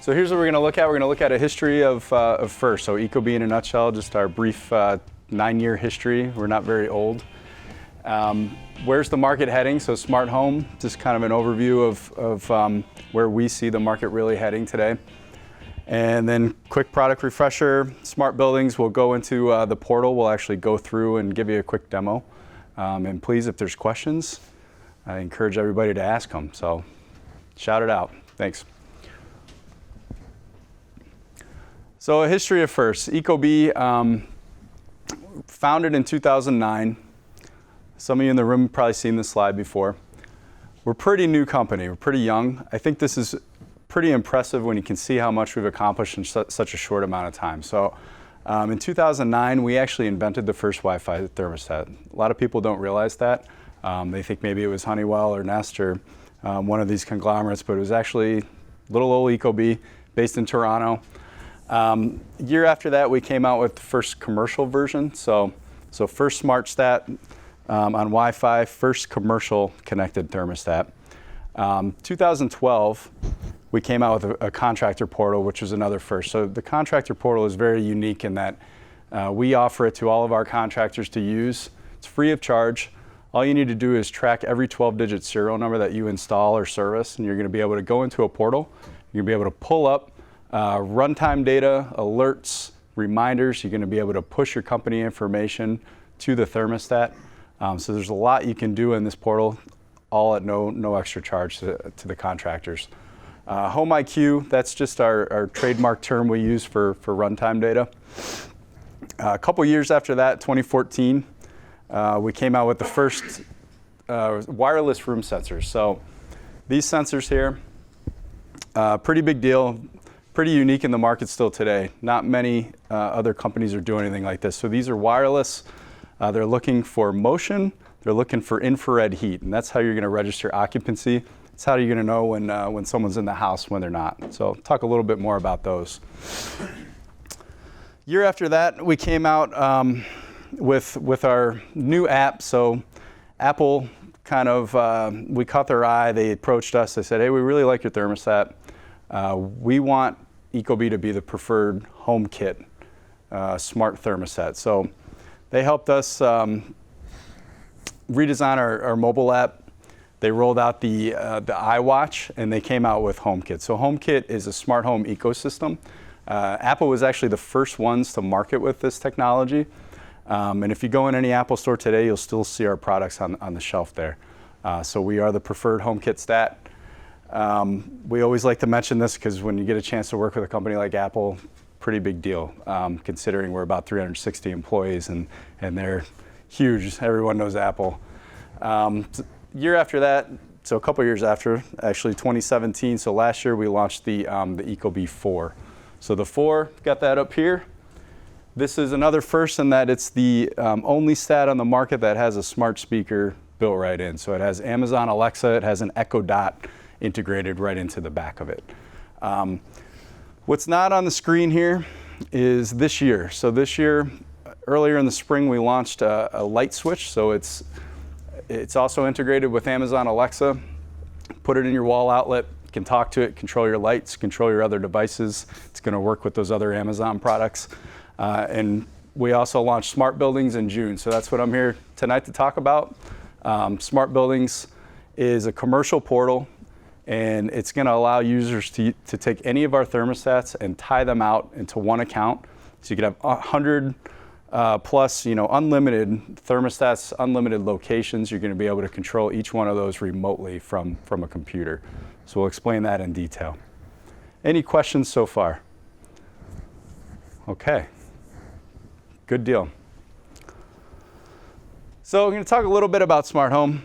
So here's what we're going to look at. We're going to look at a history of first. So Ecobee in a nutshell, just our brief 9-year history. We're not very old. Where's the market heading? So smart home, just kind of an overview of where we see the market really heading today. And then quick product refresher, smart buildings. We'll go into the portal. We'll actually go through and give you a quick demo. And please, if there's questions, I encourage everybody to ask them. So shout it out. Thanks. So a history of first. Ecobee, founded in 2009. Some of you in the room have probably seen this slide before. We're a pretty new company. We're pretty young. I think this is pretty impressive when you can see how much we've accomplished in such a short amount of time. So in 2009, we actually invented the first Wi-Fi thermostat. A lot of people don't realize that. They think maybe it was Honeywell or Nest or one of these conglomerates, but it was actually little old Ecobee based in Toronto. Year after that, we came out with the first commercial version. So first SmartStat on Wi-Fi, first commercial connected thermostat. 2012, we came out with a Contractor Portal, which was another first. So the Contractor Portal is very unique in that we offer it to all of our contractors to use. It's free of charge. All you need to do is track every 12-digit serial number that you install or service, and you're going to be able to go into a portal. You're going to be able to pull up runtime data, alerts, reminders. You're going to be able to push your company information to the thermostat. So there's a lot you can do in this portal, all at no extra charge to the contractors. Home IQ, that's just our trademark term we use for runtime data. A couple years after that, 2014, we came out with the first wireless room sensors. So these sensors here, pretty big deal, pretty unique in the market still today. Not many other companies are doing anything like this. So these are wireless. They're looking for motion. They're looking for infrared heat, and that's how you're going to register occupancy. It's how you're going to know when someone's in the house, when they're not. So talk a little bit more about those. Year after that, we came out with our new app. So Apple kind of, we caught their eye. They approached us. They said, hey, we really like your thermostat. We want Ecobee to be the preferred home kit smart thermostat. So they helped us redesign our mobile app. They rolled out the iWatch, and they came out with HomeKit. So HomeKit is a smart home ecosystem. Apple was actually the first ones to market with this technology. And if you go in any Apple store today, you'll still see our products on the shelf there. So we are the preferred HomeKit stat. We always like to mention this because when you get a chance to work with a company like Apple, pretty big deal, considering we're about 360 employees and they're huge. Everyone knows Apple. Year after that, so a couple years after, actually 2017, so last year we launched the Ecobee 4. So the 4, got that up here. This is another first in that it's the only stat on the market that has a smart speaker built right in. So it has Amazon Alexa, it has an Echo Dot integrated right into the back of it. What's not on the screen here is this year. So this year, earlier in the spring, we launched a light switch. So it's also integrated with Amazon Alexa. Put it in your wall outlet, you can talk to it, control your lights, control your other devices. It's going to work with those other Amazon products. And we also launched SmartBuildings in June. So that's what I'm here tonight to talk about. SmartBuildings is a commercial portal, and it's going to allow users to take any of our thermostats and tie them out into one account. So you could have 100 plus, unlimited thermostats, unlimited locations. You're going to be able to control each one of those remotely from a computer. So we'll explain that in detail. Any questions so far? Okay. Good deal. So we're going to talk a little bit about smart home.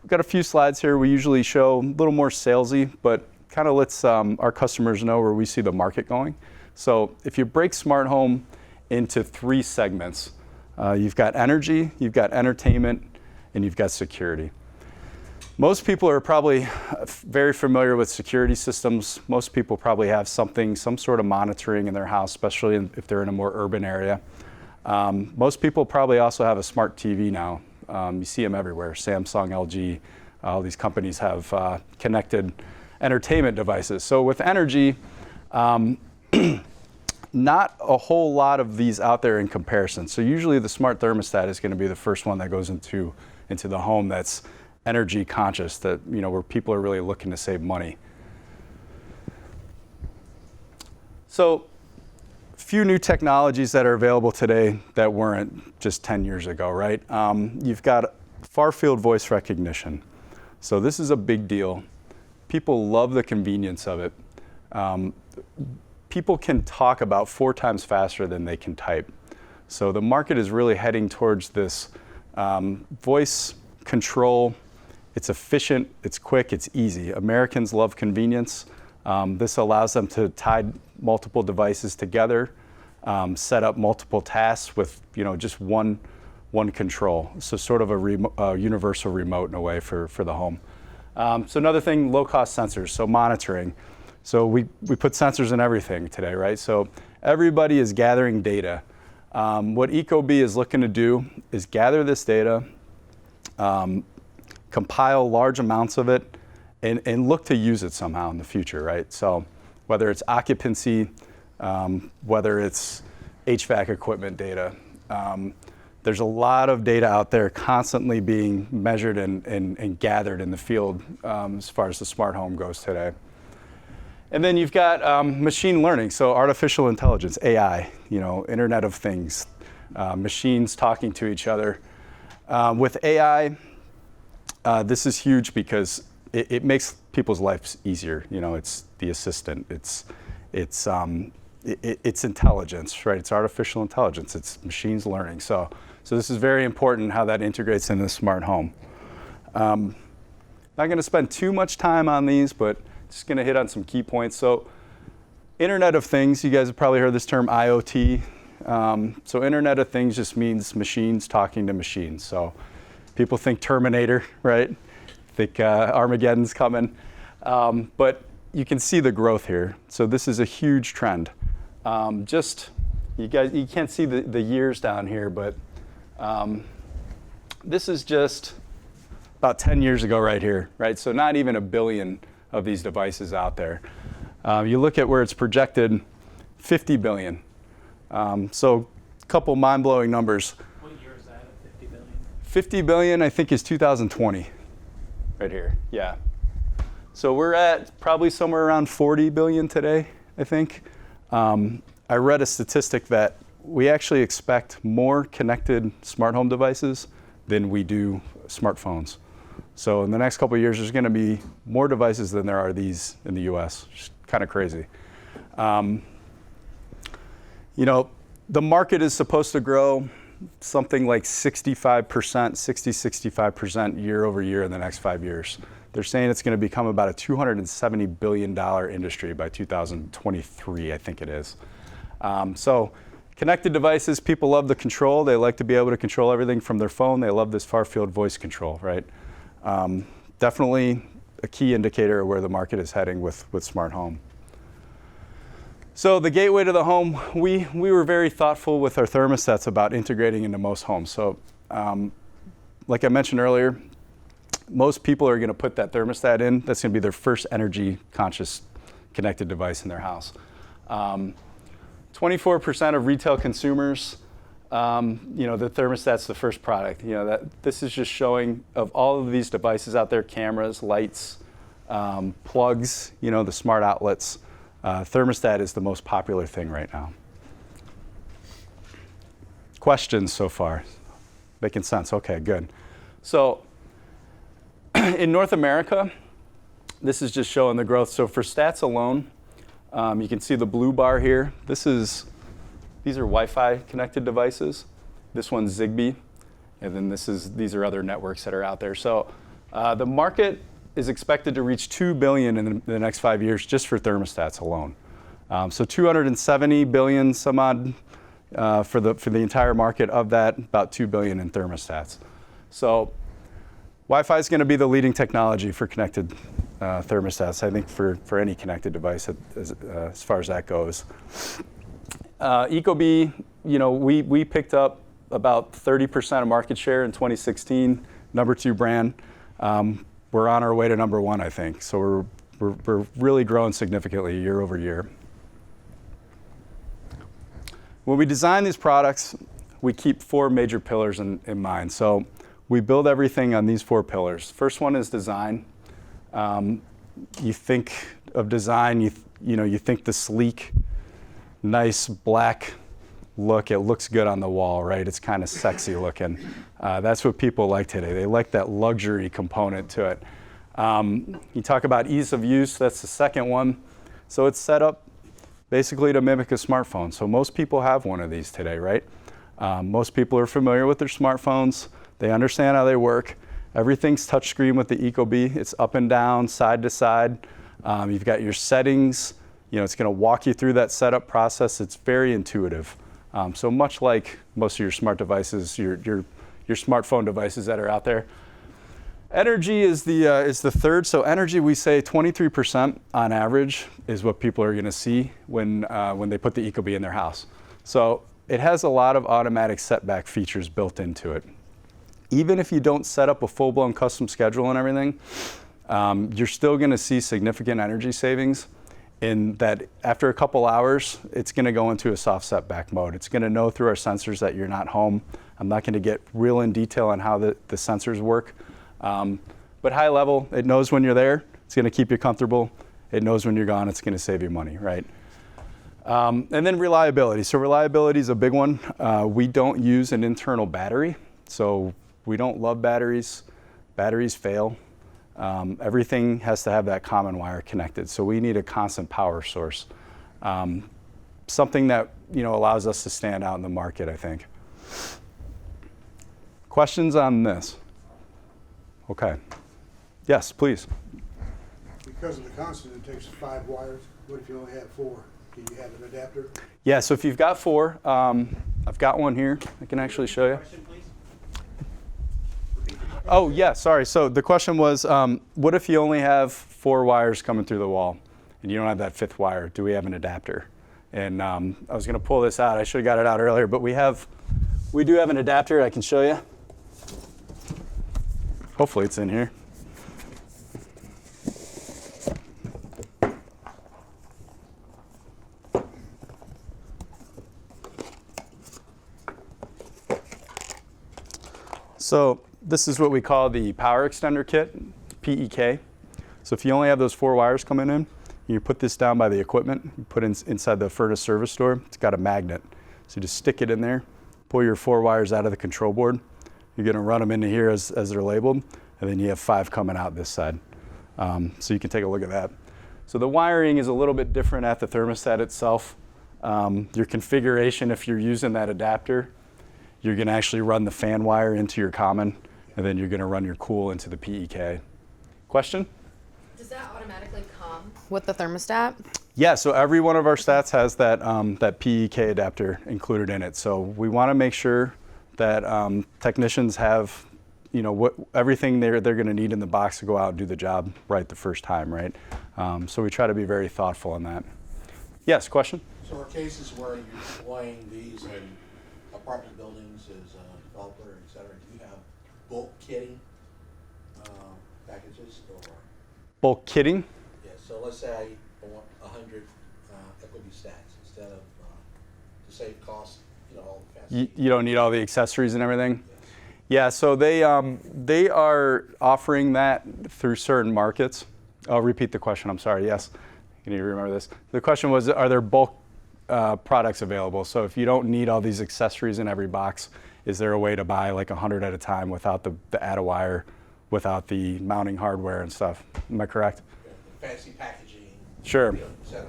We've got a few slides here. We usually show a little more salesy, but kind of lets our customers know where we see the market going. So if you break smart home into 3 segments, you've got energy, you've got entertainment, and you've got security. Most people are probably very familiar with security systems. Most people probably have some sort of monitoring in their house, especially if they're in a more urban area. Most people probably also have a smart TV now. You see them everywhere. Samsung, LG, all these companies have connected entertainment devices. So with energy, not a whole lot of these out there in comparison. So usually the smart thermostat is going to be the first one that goes into the home that's energy conscious, that, you know, where people are really looking to save money. So a few new technologies that are available today that weren't just 10 years ago, right? You've got far field voice recognition. So this is a big deal. People love the convenience of it. People can talk about 4 times faster than they can type. So the market is really heading towards this voice control. It's efficient, it's quick, it's easy. Americans love convenience. This allows them to tie multiple devices together, set up multiple tasks with, you know, just one control. So sort of a universal remote in a way for the home. So another thing, low-cost sensors, so monitoring. So we put sensors in everything today, right? So everybody is gathering data. What Ecobee is looking to do is gather this data, compile large amounts of it, and look to use it somehow in the future, right? So whether it's occupancy, whether it's HVAC equipment data, there's a lot of data out there constantly being measured and gathered in the field as far as the smart home goes today. And then you've got machine learning, so artificial intelligence, AI, you know, Internet of Things, machines talking to each other. With AI, this is huge because it makes people's lives easier. You know, it's the assistant, it's intelligence, right? It's artificial intelligence, it's machines learning. So this is very important how that integrates in the smart home. Not going to spend too much time on these, but just going to hit on some key points. So Internet of Things, you guys have probably heard this term IoT. So Internet of Things just means machines talking to machines. So people think Terminator, right? Think Armageddon's coming. But you can see the growth here. So this is a huge trend. You can't see the years down here, but this is just about 10 years ago right here, right? So not even 1 billion of these devices out there. You look at where it's projected, 50 billion. So a couple mind-blowing numbers. What year is that at 50 billion? 50 billion, I think, is 2020, right here, yeah. So we're at probably somewhere around 40 billion today, I think. I read a statistic that we actually expect more connected smart home devices than we do smartphones. So in the next couple of years, there's going to be more devices than there are these in the US. Just kind of crazy. You know, the market is supposed to grow something like 65% year over year in the next 5 years. They're saying it's going to become about a $270 billion industry by 2023, I think it is. So connected devices, people love the control. They like to be able to control everything from their phone. They love this far field voice control, right? Definitely a key indicator of where the market is heading with smart home. So the gateway to the home, we were very thoughtful with our thermostats about integrating into most homes. So like I mentioned earlier, most people are going to put that thermostat in. That's going to be their first energy conscious connected device in their house. 24% of retail consumers, you know, the thermostat's the first product. You know, this is just showing of all of these devices out there, cameras, lights, plugs, you know, the smart outlets. Thermostat is the most popular thing right now. Questions so far? Making sense? Okay, good. So in North America, this is just showing the growth. So for stats alone, you can see the blue bar here. These are Wi-Fi connected devices. This one's Zigbee, and then these are other networks that are out there. So the market is expected to reach 2 billion in the next 5 years just for thermostats alone. So 270 billion some odd for the entire market. Of that, about 2 billion in thermostats. So Wi-Fi is going to be the leading technology for connected thermostats, I think, for any connected device as far as that goes. Ecobee, you know, we picked up about 30% of market share in 2016, number 2 brand. We're on our way to number 1, I think. So we're We're really growing significantly year over year. When we design these products, we keep 4 major pillars in mind. So we build everything on these 4 pillars. First one is design. You think of design, you think the sleek, nice black look. It looks good on the wall, right? It's kind of sexy looking. That's what people like today. They like that luxury component to it. You talk about ease of use. That's the second one. So it's set up basically to mimic a smartphone. So most people have one of these today, right? Most people are familiar with their smartphones. They understand how they work. Everything's touchscreen with the Ecobee. It's up and down, side to side. You've got your settings. It's going to walk you through that setup process. It's very intuitive. So much like most of your smart devices, your smartphone devices that are out there. Energy is the third. So energy, we say 23% on average is what people are going to see when they put the Ecobee in their house. So it has a lot of automatic setback features built into it. Even if you don't set up a full-blown custom schedule and everything, you're still going to see significant energy savings in that after a couple hours, it's going to go into a soft setback mode. It's going to know through our sensors that you're not home. I'm not going to get real in detail on how the sensors work. But high level, it knows when you're there. It's going to keep you comfortable. It knows when you're gone. It's going to save you money, right? And then reliability. So reliability is a big one. We don't use an internal battery. So we don't love batteries. Batteries fail. Everything has to have that common wire connected. So we need a constant power source. Something that allows us to stand out in the market, I think. Questions on this? Okay. Yes, please. Because of the constant, it takes 5 wires. What if you only have 4? Do you have an adapter? Yeah, so if you've got 4, I've got one here. I can actually show you. Question, please. Oh, yeah, sorry. So the question was, what if you only have 4 wires coming through the wall and you don't have that 5th wire? Do we have an adapter? And I was going to pull this out. I should have got it out earlier, but we do have an adapter I can show you. Hopefully it's in here. So this is what we call the power extender kit, PEK. So if you only have those 4 wires coming in, you put this down by the equipment, you put it inside the furnace service store. It's got a magnet. So you just stick it in there, pull your 4 wires out of the control board. You're going to run them into here as they're labeled, and then you have 5 coming out this side. So you can take a look at that. So the wiring is a little bit different at the thermostat itself. Your configuration, if you're using that adapter, you're going to actually run the fan wire into your common, and then you're going to run your cool into the PEK. Question? Does that automatically come with the thermostat? Yeah, so every one of our stats has that PEK adapter included in it. So we want to make sure that technicians have everything they're going to need in the box to go out and do the job right the first time, right? So we try to be very thoughtful in that. Yes, question? So are cases where you're deploying these in apartment buildings as a developer, et cetera, do you have bulk kitting packages or? Bulk kitting? Yeah, so let's say I want 100 Ecobee stacks instead of, to save costs, all the fancy. You don't need all the accessories and everything? Yeah, so they are offering that through certain markets. I'll repeat the question, I'm sorry, yes. Can you remember this? The question was, are there bulk products available? So if you don't need all these accessories in every box, is there a way to buy like 100 at a time without the add-a-wire, without the mounting hardware and stuff? Am I correct? Yeah, fancy packaging. Sure. Et cetera.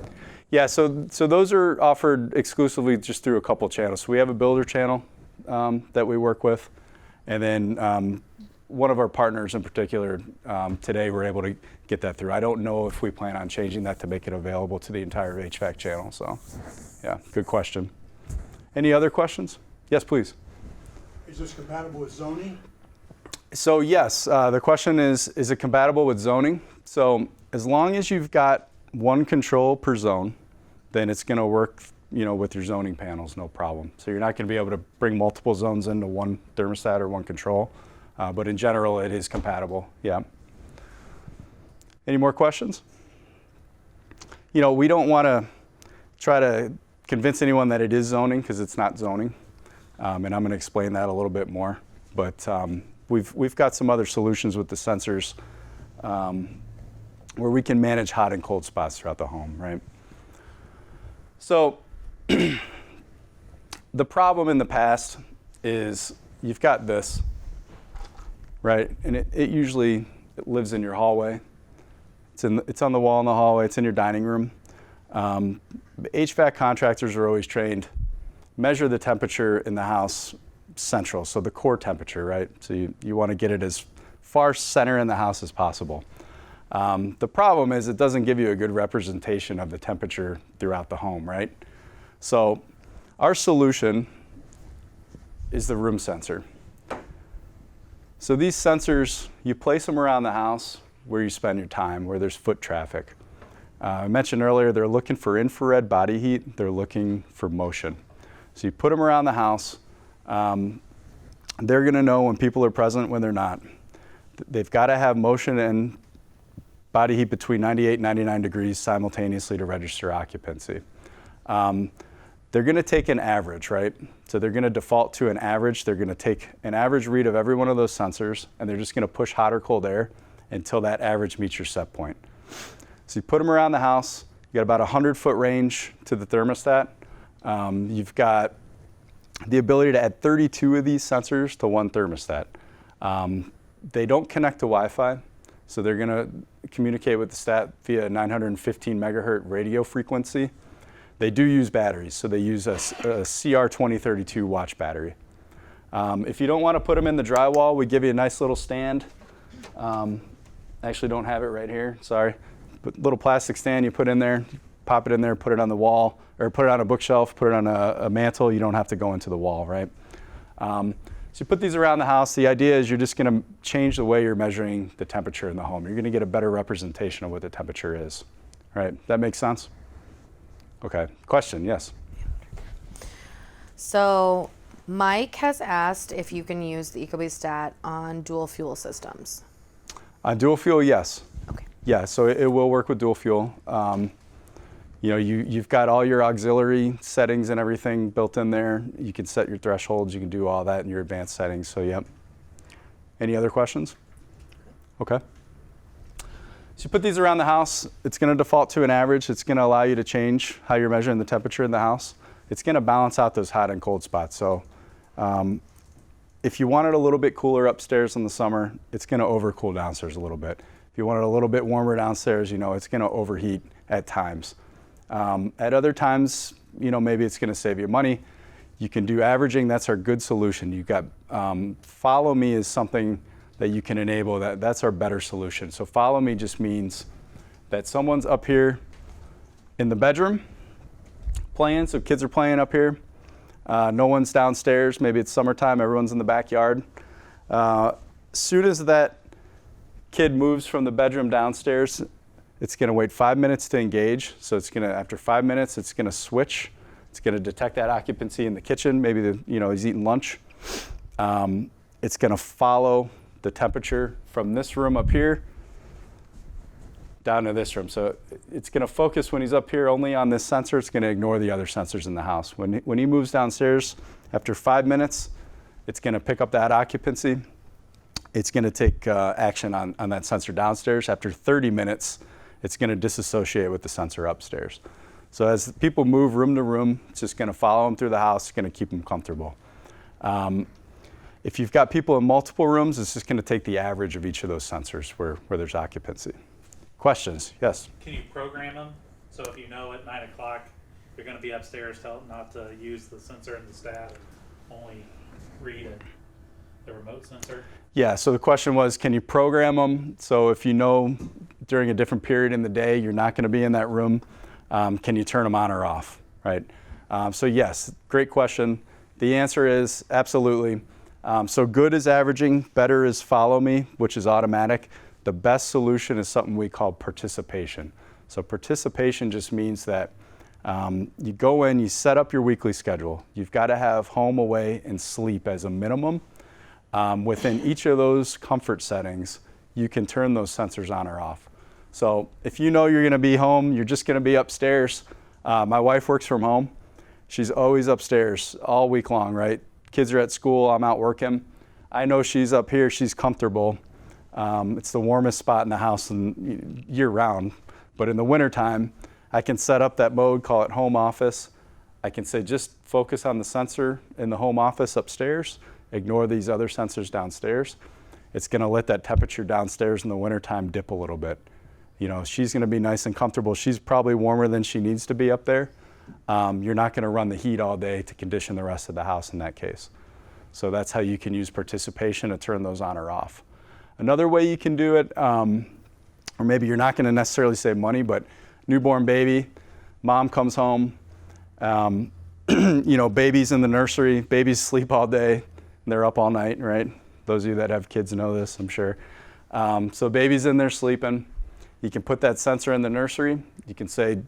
Yeah, so those are offered exclusively just through a couple channels. So we have a builder channel that we work with, and then one of our partners in particular, today we're able to get that through. I don't know if we plan on changing that to make it available to the entire HVAC channel. So, yeah, good question. Any other questions? Yes, please. Is this compatible with zoning? So yes, the question is it compatible with zoning? So as long as you've got one control per zone, then it's going to work, with your zoning panels, no problem. So you're not going to be able to bring multiple zones into one thermostat or one control, but in general, it is compatible. Yeah. Any more questions? we don't want to try to convince anyone that it is zoning, because it's not zoning. And I'm going to explain that a little bit more. But we've got some other solutions with the sensors where we can manage hot and cold spots throughout the home, right? So the problem in the past is you've got this, right? And it usually lives in your hallway. It's on the wall in the hallway. It's in your dining room. HVAC contractors are always trained. Measure the temperature in the house central, so the core temperature, right? So you want to get it as far center in the house as possible. The problem is it doesn't give you a good representation of the temperature throughout the home, right? So our solution is the room sensor. So these sensors, you place them around the house where you spend your time, where there's foot traffic. I mentioned earlier they're looking for infrared body heat. They're looking for motion. So you put them around the house. They're going to know when people are present, when they're not. They've got to have motion and body heat between 98 and 99 degrees simultaneously to register occupancy. They're going to take an average, right? So they're going to default to an average. They're going to take an average read of every one of those sensors, and they're just going to push hot or cold air until that average meets your set point. So you put them around the house. You got about a 100-foot range to the thermostat. You've got the ability to add 32 of these sensors to one thermostat. They don't connect to Wi-Fi, so they're going to communicate with the stat via a 915 megahertz radio frequency. They do use batteries, so they use a CR2032 watch battery. If you don't want to put them in the drywall, we give you a nice little stand. I actually don't have it right here, sorry. But little plastic stand you put in there, pop it in there, put it on the wall, or put it on a bookshelf, put it on a mantle. You don't have to go into the wall, right? So you put these around the house. The idea is you're just going to change the way you're measuring the temperature in the home. You're going to get a better representation of what the temperature is, right? That makes sense? Okay, question, yes. So Mike has asked if you can use the Ecobee stat on dual fuel systems. On dual fuel, yes. Okay. Yeah, so it will work with dual fuel. You've got all your auxiliary settings and everything built in there. You can set your thresholds. You can do all that in your advanced settings. So, yep. Any other questions? Okay. So you put these around the house. It's going to default to an average. It's going to allow you to change how you're measuring the temperature in the house. It's going to balance out those hot and cold spots. So if you want it a little bit cooler upstairs in the summer, it's going to overcool downstairs a little bit. If you want it a little bit warmer downstairs, it's going to overheat at times. At other times, maybe it's going to save you money. You can do averaging. That's our good solution. You've got follow me is something that you can enable. That's our better solution. So follow me just means that someone's up here in the bedroom playing. So kids are playing up here. No one's downstairs. Maybe it's summertime. Everyone's in the backyard. Soon as that kid moves from the bedroom downstairs, it's going to wait 5 minutes to engage. So it's going to, after 5 minutes, it's going to switch. It's going to detect that occupancy in the kitchen. Maybe he's eating lunch. It's going to follow the temperature from this room up here down to this room. So it's going to focus when he's up here only on this sensor. It's going to ignore the other sensors in the house. When he moves downstairs, after 5 minutes, it's going to pick up that occupancy. It's going to take action on that sensor downstairs. After 30 minutes, it's going to disassociate with the sensor upstairs. So as people move room to room, it's just going to follow them through the house. It's going to keep them comfortable. If you've got people in multiple rooms, it's just going to take the average of each of those sensors where there's occupancy. Questions? Yes? Can you program them? So if you know at 9 o'clock you're going to be upstairs, tell them not to use the sensor and the stat and only read the remote sensor? Yeah, so the question was, can you program them? So if you know during a different period in the day you're not going to be in that room, can you turn them on or off, right? So yes, great question. The answer is absolutely. So good is averaging, better is follow me, which is automatic. The best solution is something we call participation. So participation just means that you go in, you set up your weekly schedule. You've got to have home, away, and sleep as a minimum. Within each of those comfort settings, you can turn those sensors on or off. So if you know you're going to be home, you're just going to be upstairs. My wife works from home. She's always upstairs all week long, right? Kids are at school, I'm out working. I know she's up here, she's comfortable. It's the warmest spot in the house year round. But in the wintertime, I can set up that mode, call it home office. I can say just focus on the sensor in the home office upstairs, ignore these other sensors downstairs. It's going to let that temperature downstairs in the wintertime dip a little bit. You know, she's going to be nice and comfortable. She's probably warmer than she needs to be up there. You're not going to run the heat all day to condition the rest of the house in that case. So that's how you can use participation to turn those on or off. Another way you can do it, or maybe you're not going to necessarily save money, but newborn baby, mom comes home, you know, baby's in the nursery, babies sleep all day, and they're up all night, right? Those of you that have kids know this, I'm sure. So baby's in there sleeping. You can put that sensor in the nursery. You can say,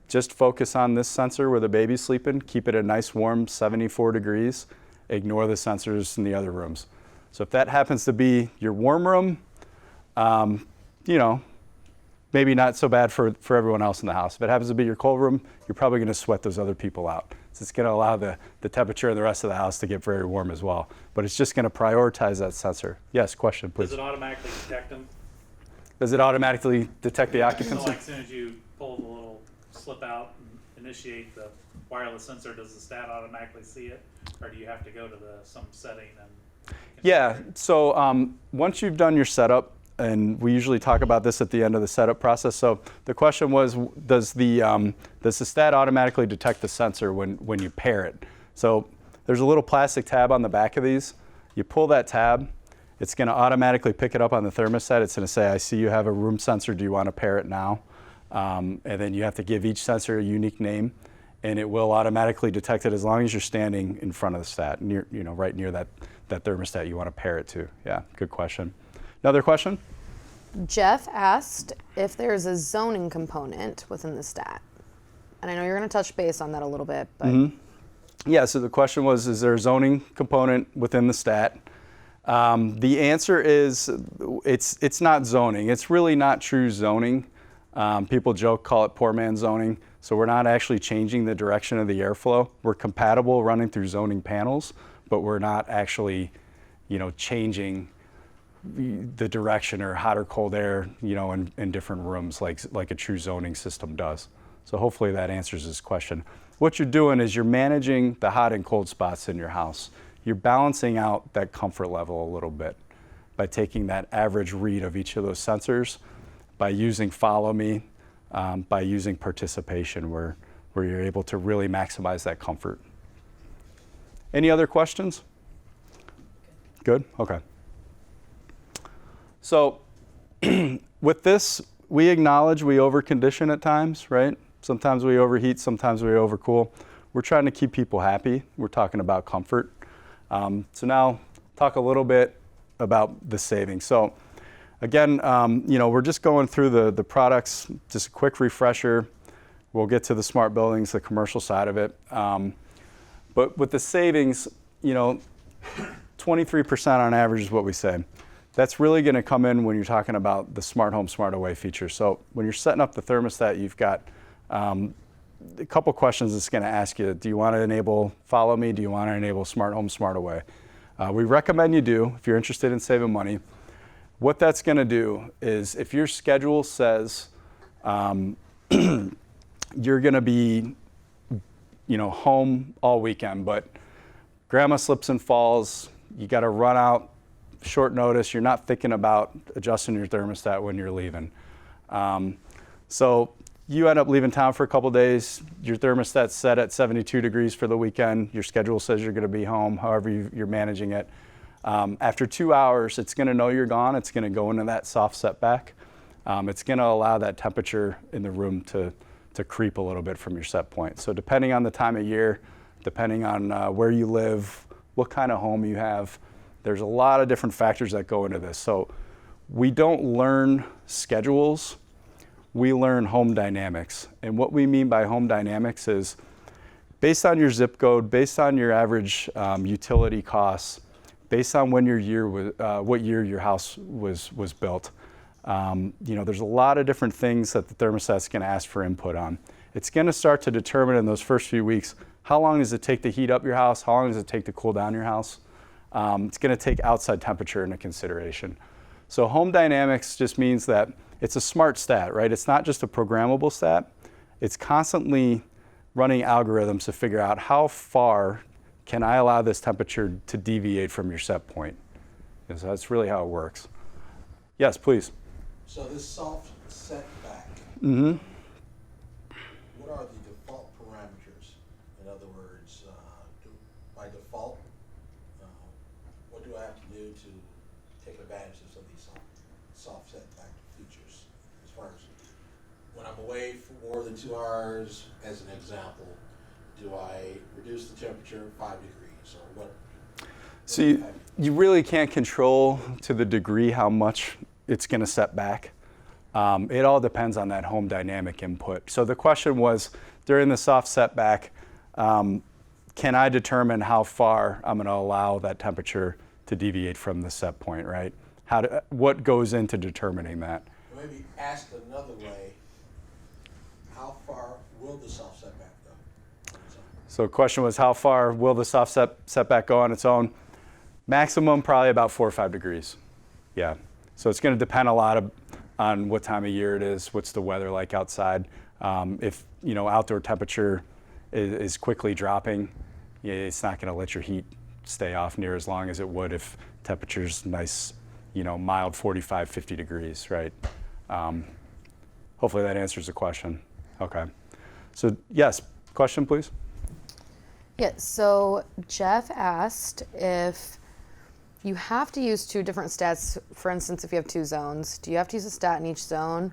just focus on this sensor where the baby's sleeping, keep it a nice warm 74 degrees, ignore the sensors in the other rooms. So if that happens to be your warm room, you know, maybe not so bad for everyone else in the house. If it happens to be your cold room, you're probably going to sweat those other people out. So it's going to allow the temperature in the rest of the house to get very warm as well. But it's just going to prioritize that sensor. Yes, question, please. Does it automatically detect them? Does it automatically detect the So occupancy? like as soon as you pull the little slip out and initiate the wireless sensor, does the stat automatically see it? Or do you have to go to some setting and Yeah, so once you've done your setup, and we usually talk about this at the end of the setup process. So the question was, does the stat automatically detect the sensor when you pair it? So there's a little plastic tab on the back of these. You pull that tab, it's going to automatically pick it up on the thermostat. It's going to say, I see you have a room sensor. Do you want to pair it now? And then you have to give each sensor a unique name, and it will automatically detect it as long as you're standing in front of the stat, near, you know, right near that thermostat you want to pair it to. Yeah, good question. Another question? Jeff asked if there's a zoning component within the stat. And I know you're going to touch base on that a little bit, but Yeah, so the question was, is there a zoning component within the stat? The answer is it's not zoning. It's really not true zoning. People joke, call it poor man zoning. So we're not actually changing the direction of the airflow. We're compatible running through zoning panels, but we're not actually, you know, changing the direction or hot or cold air, you know, in different rooms like a true zoning system does. So hopefully that answers this question. What you're doing is you're managing the hot and cold spots in your house. You're balancing out that comfort level a little bit by taking that average read of each of those sensors, by using Follow Me, by using participation where you're able to really maximize that comfort. Any other questions? Good? Okay. So with this, we acknowledge we overcondition at times, right? Sometimes we overheat, sometimes we overcool. We're trying to keep people happy. We're talking about comfort. So now talk a little bit about the savings. So again, you know, we're just going through the products, just a quick refresher. We'll get to the SmartBuildings, the commercial side of it. But with the savings, you know, 23% on average is what we say. That's really going to come in when you're talking about the Smart Home, Smart Away feature. So when you're setting up the thermostat, you've got a couple questions it's going to ask you. Do you want to enable Follow Me? Do you want to enable Smart Home, Smart Away? We recommend you do if you're interested in saving money. What that's going to do is if your schedule says you're going to be, you know, home all weekend, but grandma slips and falls, you got to run out short notice, you're not thinking about adjusting your thermostat when you're leaving. So you end up leaving town for a couple days, your thermostat's set at 72 degrees for the weekend, your schedule says you're going to be home, however you're managing it. After 2 hours, it's going to know you're gone, it's going to go into that soft setback. It's going to allow that temperature in the room to creep a little bit from your set point. So depending on the time of year, depending on where you live, what kind of home you have, there's a lot of different factors that go into this. So we don't learn schedules, we learn home dynamics. And what we mean by home dynamics is based on your zip code, based on your average utility costs, based on when what year your house was built, There's a lot of different things that the thermostat's going to ask for input on. It's going to start to determine in those first few weeks, how long does it take to heat up your house? How long does it take to cool down your house? It's going to take outside temperature into consideration. So home dynamics just means that it's a smart stat, right? It's not just a programmable stat. It's constantly running algorithms to figure out how far can I allow this temperature to deviate from your set point. And so that's really how it works. Yes, please. So this soft setback, Mm-hmm. what are the default parameters? In other words, by default, what do I have to do to take advantage of some of these soft setback features? As far as when I'm away for more than 2 hours, as an example, do I reduce the temperature 5 degrees or what? So you really can't control to the degree how much it's going to set back. It all depends on that home dynamic input. So the question was, during the soft setback, can I determine how far I'm going to allow that temperature to deviate from the set point, right? What goes into determining that? Maybe asked another way, how far will the soft setback go? So the question was, how far will the soft setback go on its own? Maximum, probably about 4 or 5 degrees. Yeah. So it's going to depend a lot on what time of year it is, what's the weather like outside. If outdoor temperature is quickly dropping, it's not going to let your heat stay off near as long as it would if temperature's nice, mild 45, 50 degrees, right? Hopefully that answers the question. Okay. So yes, question please. Yeah, so Jeff asked if you have to use 2 different stats. For instance, if you have 2 zones, do you have to use a stat in each zone?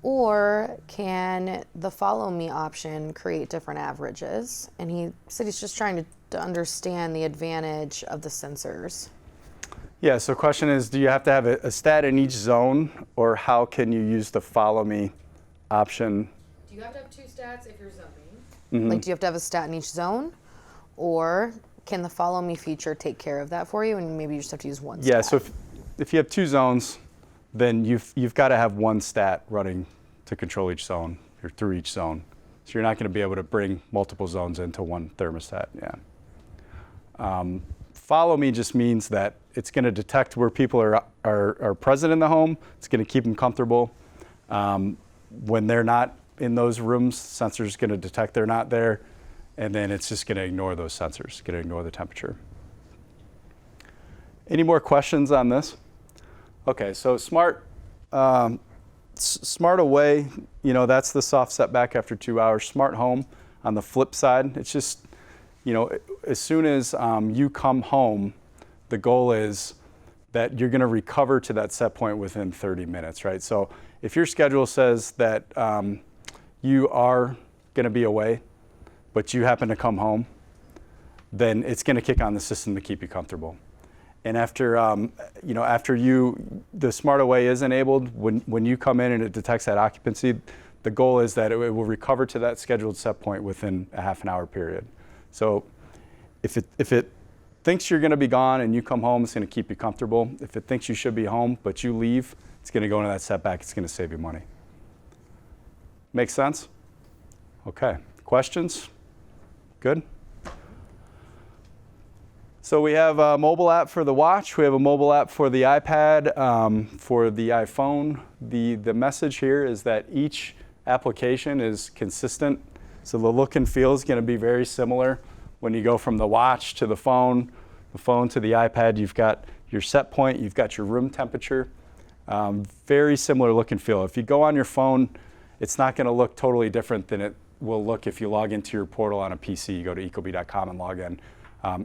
Or can the follow me option create different averages? And he said he's just trying to understand the advantage of the sensors. Yeah, so question is, do you have to have a stat in each zone, or how can you use the follow me option? Do you have to have 2 stats if you're zoning? Mm-hmm. Like, do you have to have a stat in each zone? Or can the follow me feature take care of that for you, and maybe you just have to use one stat? Yeah, so if you have 2 zones, then you've got to have one stat running to control each zone, or through each zone. So you're not going to be able to bring multiple zones into one thermostat, yeah. Follow me just means that it's going to detect where people are present in the home. It's going to keep them comfortable. When they're not in those rooms, sensor's going to detect they're not there, and then it's just going to ignore those sensors, going to ignore the temperature. Any more questions on this? Okay, so smart away, that's the soft setback after 2 hours. Smart home, on the flip side, it's just, as soon as you come home, the goal is that you're going to recover to that set point within 30 minutes, right? So if your schedule says that you are going to be away, but you happen to come home, then it's going to kick on the system to keep you comfortable. And after, the smart away is enabled, when you come in and it detects that occupancy, the goal is that it will recover to that scheduled set point within a half an hour period. So if it thinks you're going to be gone and you come home, it's going to keep you comfortable. If it thinks you should be home, but you leave, it's going to go into that setback. It's going to save you money. Make sense? Okay. Questions? Good? So we have a mobile app for the watch. We have a mobile app for the iPad, for the iPhone. The message here is that each application is consistent. So the look and feel is going to be very similar. When you go from the watch to the phone to the iPad, you've got your set point, you've got your room temperature. Very similar look and feel. If you go on your phone, it's not going to look totally different than it will look if you log into your portal on a PC. You go to ecobee.com and log in.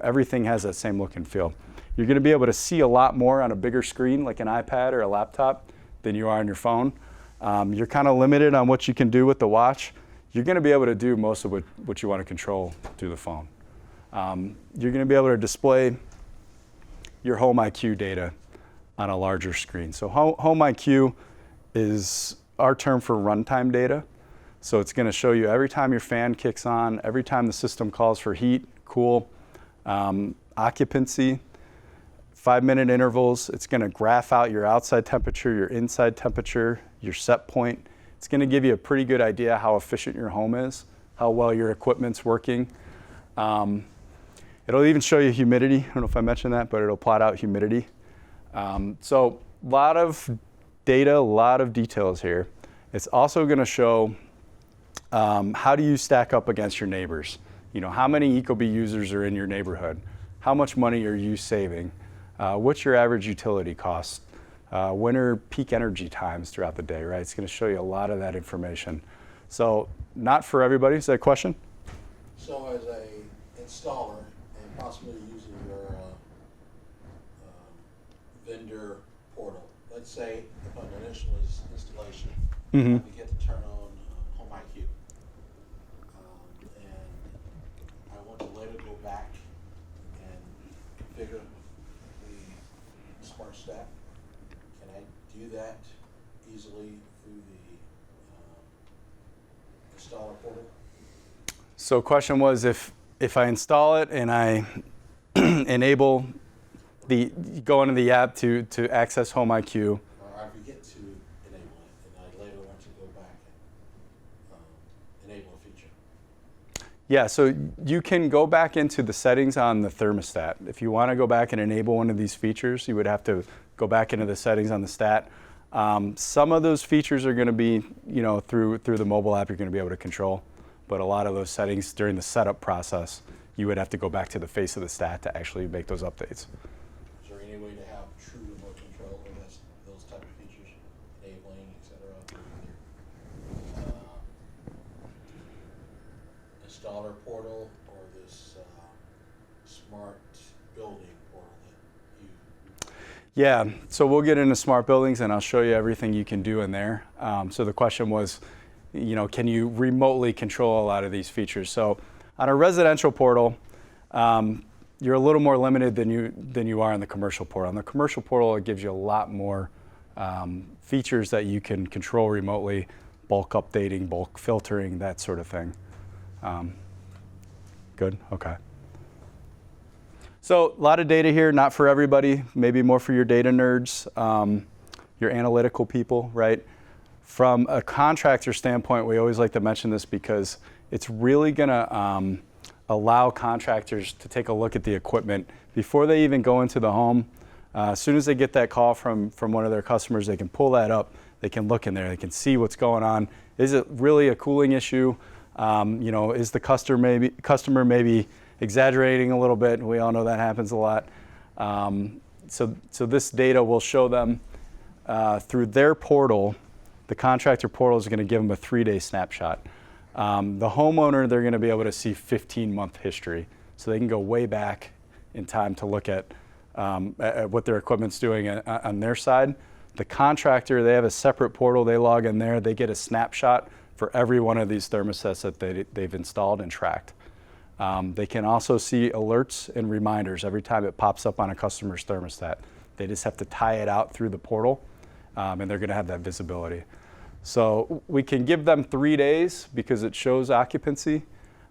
Everything has that same look and feel. You're going to be able to see a lot more on a bigger screen like an iPad or a laptop than you are on your phone. You're kind of limited on what you can do with the watch. You're going to be able to do most of what you want to control through the phone. You're going to be able to display your Home IQ data on a larger screen. So Home IQ is our term for runtime data. So it's going to show you every time your fan kicks on, every time the system calls for heat, cool, occupancy, 5-minute intervals. It's going to graph out your outside temperature, your inside temperature, your set point. It's going to give you a pretty good idea how efficient your home is, how well your equipment's working. It'll even show you humidity. I don't know if I mentioned that, but it'll plot out humidity. So a lot of data, a lot of details here. It's also going to show how do you stack up against your neighbors. You know, how many Ecobee users are in your neighborhood? How much money are you saving? What's your average utility cost? When are peak energy times throughout the day, right? It's going to show you a lot of that information. So not for everybody. Is that a question? So as a installer and possibly using your vendor portal, let's say upon initial installation, Mm-hmm. we get to turn on Home IQ. And I want to later go back and configure the SmartStat. Can I do that easily through the installer portal? So question was if I install it and I enable go into the app to access Home IQ. Or I forget to enable it, and I later want to go back and enable a feature. Yeah, so you can go back into the settings on the thermostat. If you want to go back and enable one of these features, you would have to go back into the settings on the stat. Some of those features are going to be, you know, through the mobile app you're going to be able to control, but a lot of those settings during the setup process, you would have to go back to the face of the stat to actually make those updates. Is there any way to have true remote control over those type of features, enabling, et cetera, through either installer portal or this smart building portal that you? Yeah, so we'll get into smart buildings and I'll show you everything you can do in there. So the question was, you know, can you remotely control a lot of these features? So on a residential portal, you're a little more limited than you are on the commercial portal. On the commercial portal, it gives you a lot more features that you can control remotely, bulk updating, bulk filtering, that sort of thing. Good, okay. So a lot of data here, not for everybody, maybe more for your data nerds, your analytical people, right? From a contractor standpoint, we always like to mention this because it's really gonna allow contractors to take a look at the equipment before they even go into the home. As soon as they get that call from one of their customers, they can pull that up, they can look in there, they can see what's going on. Is it really a cooling issue? You know, is the customer maybe exaggerating a little bit? We all know that happens a lot. So this data will show them through their portal. The contractor portal is going to give them a 3-day snapshot. The homeowner, they're going to be able to see 15-month history. So they can go way back in time to look at what their equipment's doing on their side. The contractor, they have a separate portal. They log in there. They get a snapshot for every one of these thermostats that they've installed and tracked. They can also see alerts and reminders every time it pops up on a customer's thermostat. They just have to tie it out through the portal, and they're going to have that visibility. So we can give them 3 days because it shows occupancy.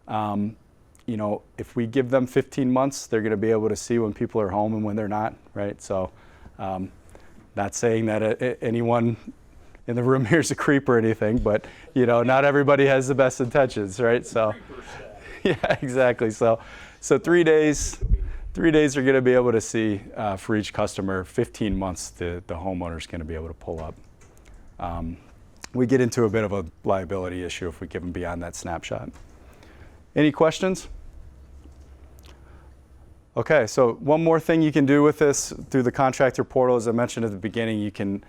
You know, if we give them 15 months, they're going to be able to see when people are home and when they're not, right? So not saying that anyone in the room here is a creep or anything, but, you know, not everybody has the best intentions, right? So, yeah, exactly. So 3 days. 3 days are going to be able to see for each customer. 15 months the homeowner is going to be able to pull up. We get into a bit of a liability issue if we give them beyond that snapshot. Any questions? Okay, so one more thing you can do with this through the contractor portal, as I mentioned at the beginning, you can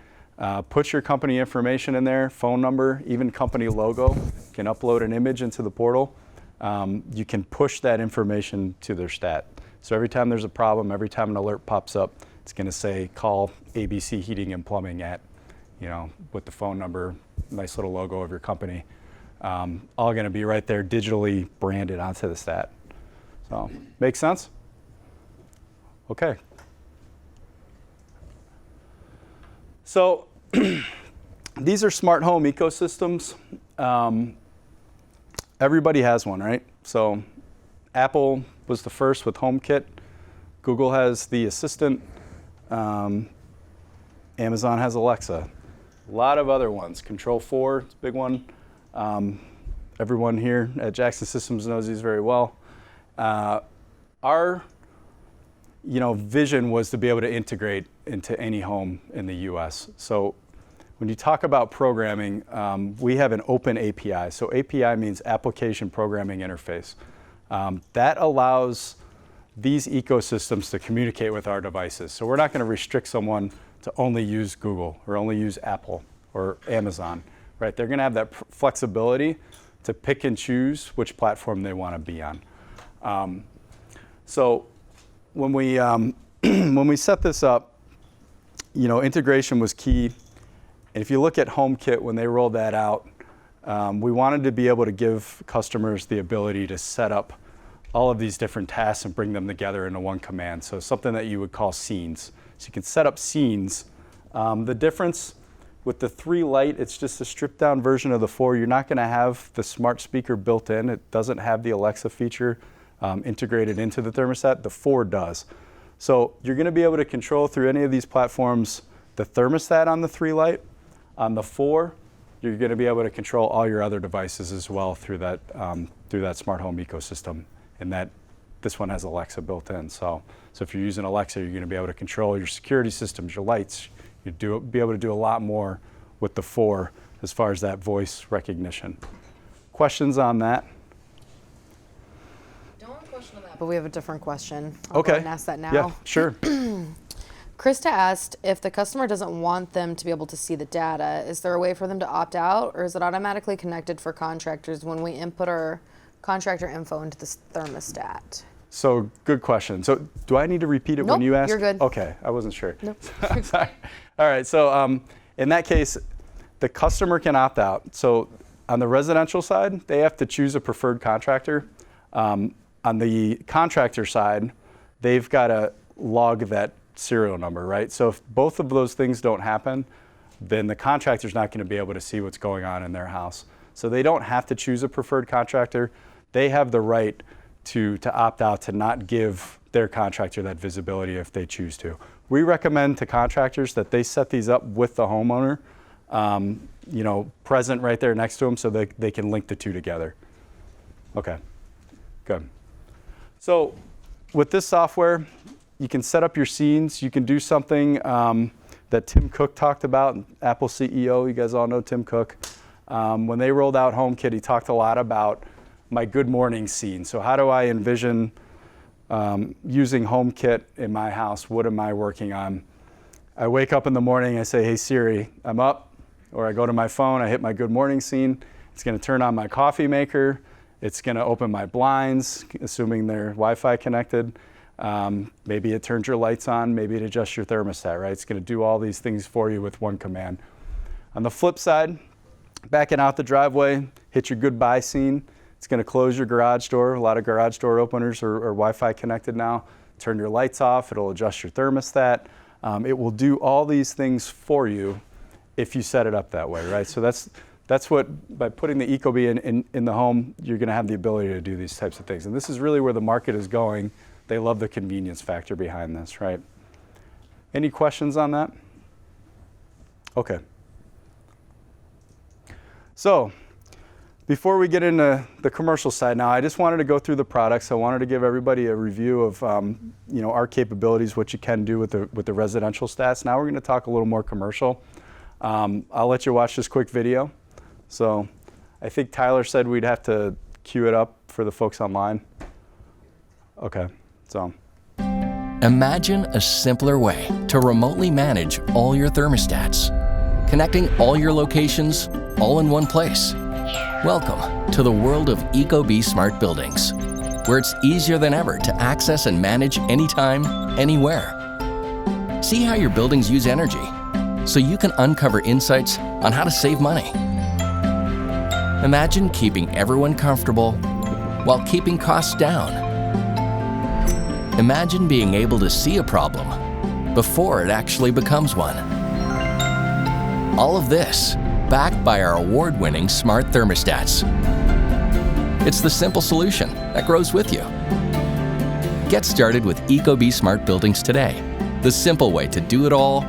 put your company information in there, phone number, even company logo. You can upload an image into the portal. You can push that information to their stat. So every time there's a problem, every time an alert pops up, it's going to say call ABC Heating and Plumbing at, you know, with the phone number, nice little logo of your company, all going to be right there digitally branded onto the stat. So, make sense? Okay. So, these are smart home ecosystems. Everybody has one, right? So, Apple was the first with HomeKit. Google has the Assistant. Amazon has Alexa. A lot of other ones. Control 4, it's a big one. Everyone here at Jackson Systems knows these very well. Our vision was to be able to integrate into any home in the US. So when you talk about programming, we have an open API. So API means Application Programming Interface. That allows these ecosystems to communicate with our devices. So we're not going to restrict someone to only use Google or only use Apple or Amazon, right? They're going to have that flexibility to pick and choose which platform they want to be on. So when we when we set this up, integration was key. And if you look at HomeKit, when they rolled that out, we wanted to be able to give customers the ability to set up all of these different tasks and bring them together into one command. So something that you would call scenes. So you can set up scenes. The difference with the 3 Lite, it's just a stripped down version of the 4. You're not going to have the smart speaker built in. It doesn't have the Alexa feature integrated into the thermostat. The 4 does. So you're going to be able to control through any of these platforms the thermostat on the 3 Lite. On the 4, you're going to be able to control all your other devices as well through that smart home ecosystem. And that this one has Alexa built in. So if you're using Alexa, you're going to be able to control your security systems, your lights. You'll be able to do a lot more with the 4 as far as that voice recognition. Questions on that? Don't have a question on that, but we have a different question. Okay. I'll go ahead and ask that now. Yeah, sure. Krista asked if the customer doesn't want them to be able to see the data, is there a way for them to opt out, or is it automatically connected for contractors when we input our contractor info into this thermostat? So good question. So do I need to repeat it when Nope, you ask? you're good. Okay, I wasn't sure. Nope. Sorry. All right, so in that case, the customer can opt out. So on the residential side, they have to choose a preferred contractor. On the contractor side, they've got to log that serial number, right? So if both of those things don't happen, then the contractor's not going to be able to see what's going on in their house. So they don't have to choose a preferred contractor. They have the right to opt out, to not give their contractor that visibility if they choose to. We recommend to contractors that they set these up with the homeowner, present right there next to them so they can link the two together. Okay, good. So with this software, you can set up your scenes. You can do something that Tim Cook talked about, Apple CEO. You guys all know Tim Cook. When they rolled out HomeKit, he talked a lot about my good morning scene. So how do I envision using HomeKit in my house? What am I working on? I wake up in the morning, I say, hey Siri, I'm up. Or I go to my phone, I hit my good morning scene. It's going to turn on my coffee maker. It's going to open my blinds, assuming they're Wi-Fi connected. Maybe it turns your lights on, maybe it adjusts your thermostat, right? It's going to do all these things for you with one command. On the flip side, backing out the driveway, hit your goodbye scene. It's going to close your garage door. A lot of garage door openers are Wi-Fi connected now. Turn your lights off. It'll adjust your thermostat. It will do all these things for you if you set it up that way, right? So that's what, by putting the Ecobee in the home, you're going to have the ability to do these types of things. And this is really where the market is going. They love the convenience factor behind this, right? Any questions on that? Okay. So before we get into the commercial side now, I just wanted to go through the products. I wanted to give everybody a review of our capabilities, what you can do with the residential stats. Now we're going to talk a little more commercial. I'll let you watch this quick video. So I think Tyler said we'd have to queue it up for the folks online. Okay, so. Imagine a simpler way to remotely manage all your thermostats, connecting all your locations all in one place. Welcome to the world of Ecobee Smart Buildings, where it's easier than ever to access and manage anytime, anywhere. See how your buildings use energy, so you can uncover insights on how to save money. Imagine keeping everyone comfortable while keeping costs down. Imagine being able to see a problem before it actually becomes one. All of this backed by our award-winning smart thermostats. It's the simple solution that grows with you. Get started with Ecobee Smart Buildings today The simple way to do it all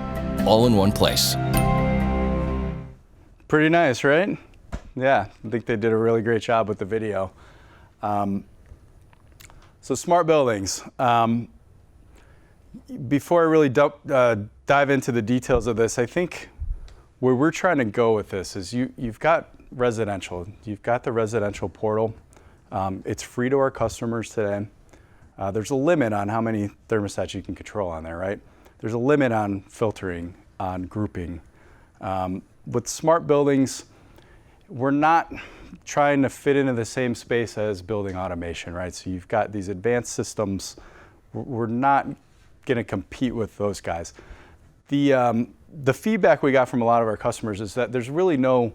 in one place. Pretty nice, right? Yeah, I think they did a really great job with the video. So smart buildings. Before I really dive into the details of this, I think where we're trying to go with this is you've got residential. You've got the residential portal. It's free to our customers today. There's a limit on how many thermostats you can control on there, right? There's a limit on filtering, on grouping. With smart buildings, we're not trying to fit into the same space as building automation, right? So you've got these advanced systems. We're not going to compete with those guys. The feedback we got from a lot of our customers is that there's really no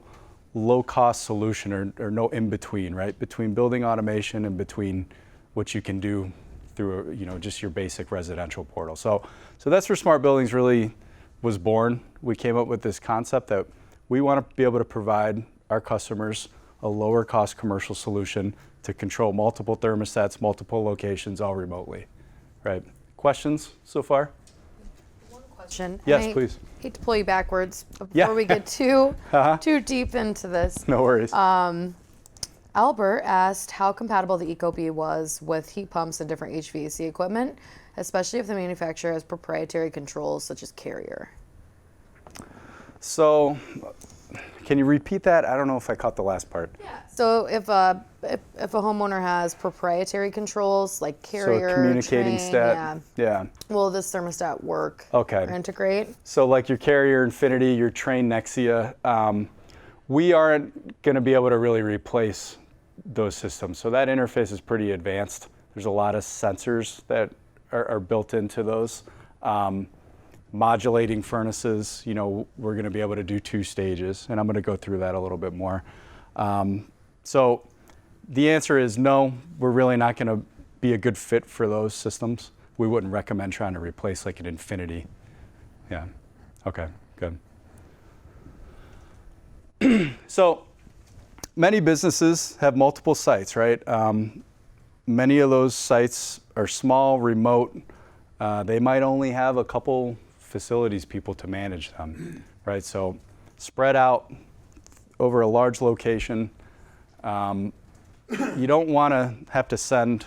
low-cost solution or no in-between, right? Between building automation and between what you can do through just your basic residential portal. So that's where Smart Buildings really was born. We came up with this concept that we want to be able to provide our customers a lower cost commercial solution to control multiple thermostats, multiple locations, all remotely, right? Questions so far? One question. Yes, and I please. hate to pull you backwards before Yeah. we get too deep into this. No worries. Albert asked how compatible the Ecobee was with heat pumps and different HVAC equipment, especially if the manufacturer has proprietary controls such as Carrier. So, can you repeat that? I don't know if I caught the last part. So if a homeowner has proprietary controls like Carrier, So communicating Train, stat. Yeah. will this thermostat work Okay. or integrate? So like your Carrier Infinity, your Train Nexia, we aren't going to be able to really replace those systems. So that interface is pretty advanced. There's a lot of sensors that are built into those. Modulating furnaces, we're going to be able to do 2 stages, and I'm going to go through that a little bit more. So the answer is no, we're really not going to be a good fit for those systems. We wouldn't recommend trying to replace like an Infinity. Yeah, okay, good. So many businesses have multiple sites, right? Many of those sites are small, remote. They might only have a couple facilities people to manage them, right? So spread out over a large location. You don't want to have to send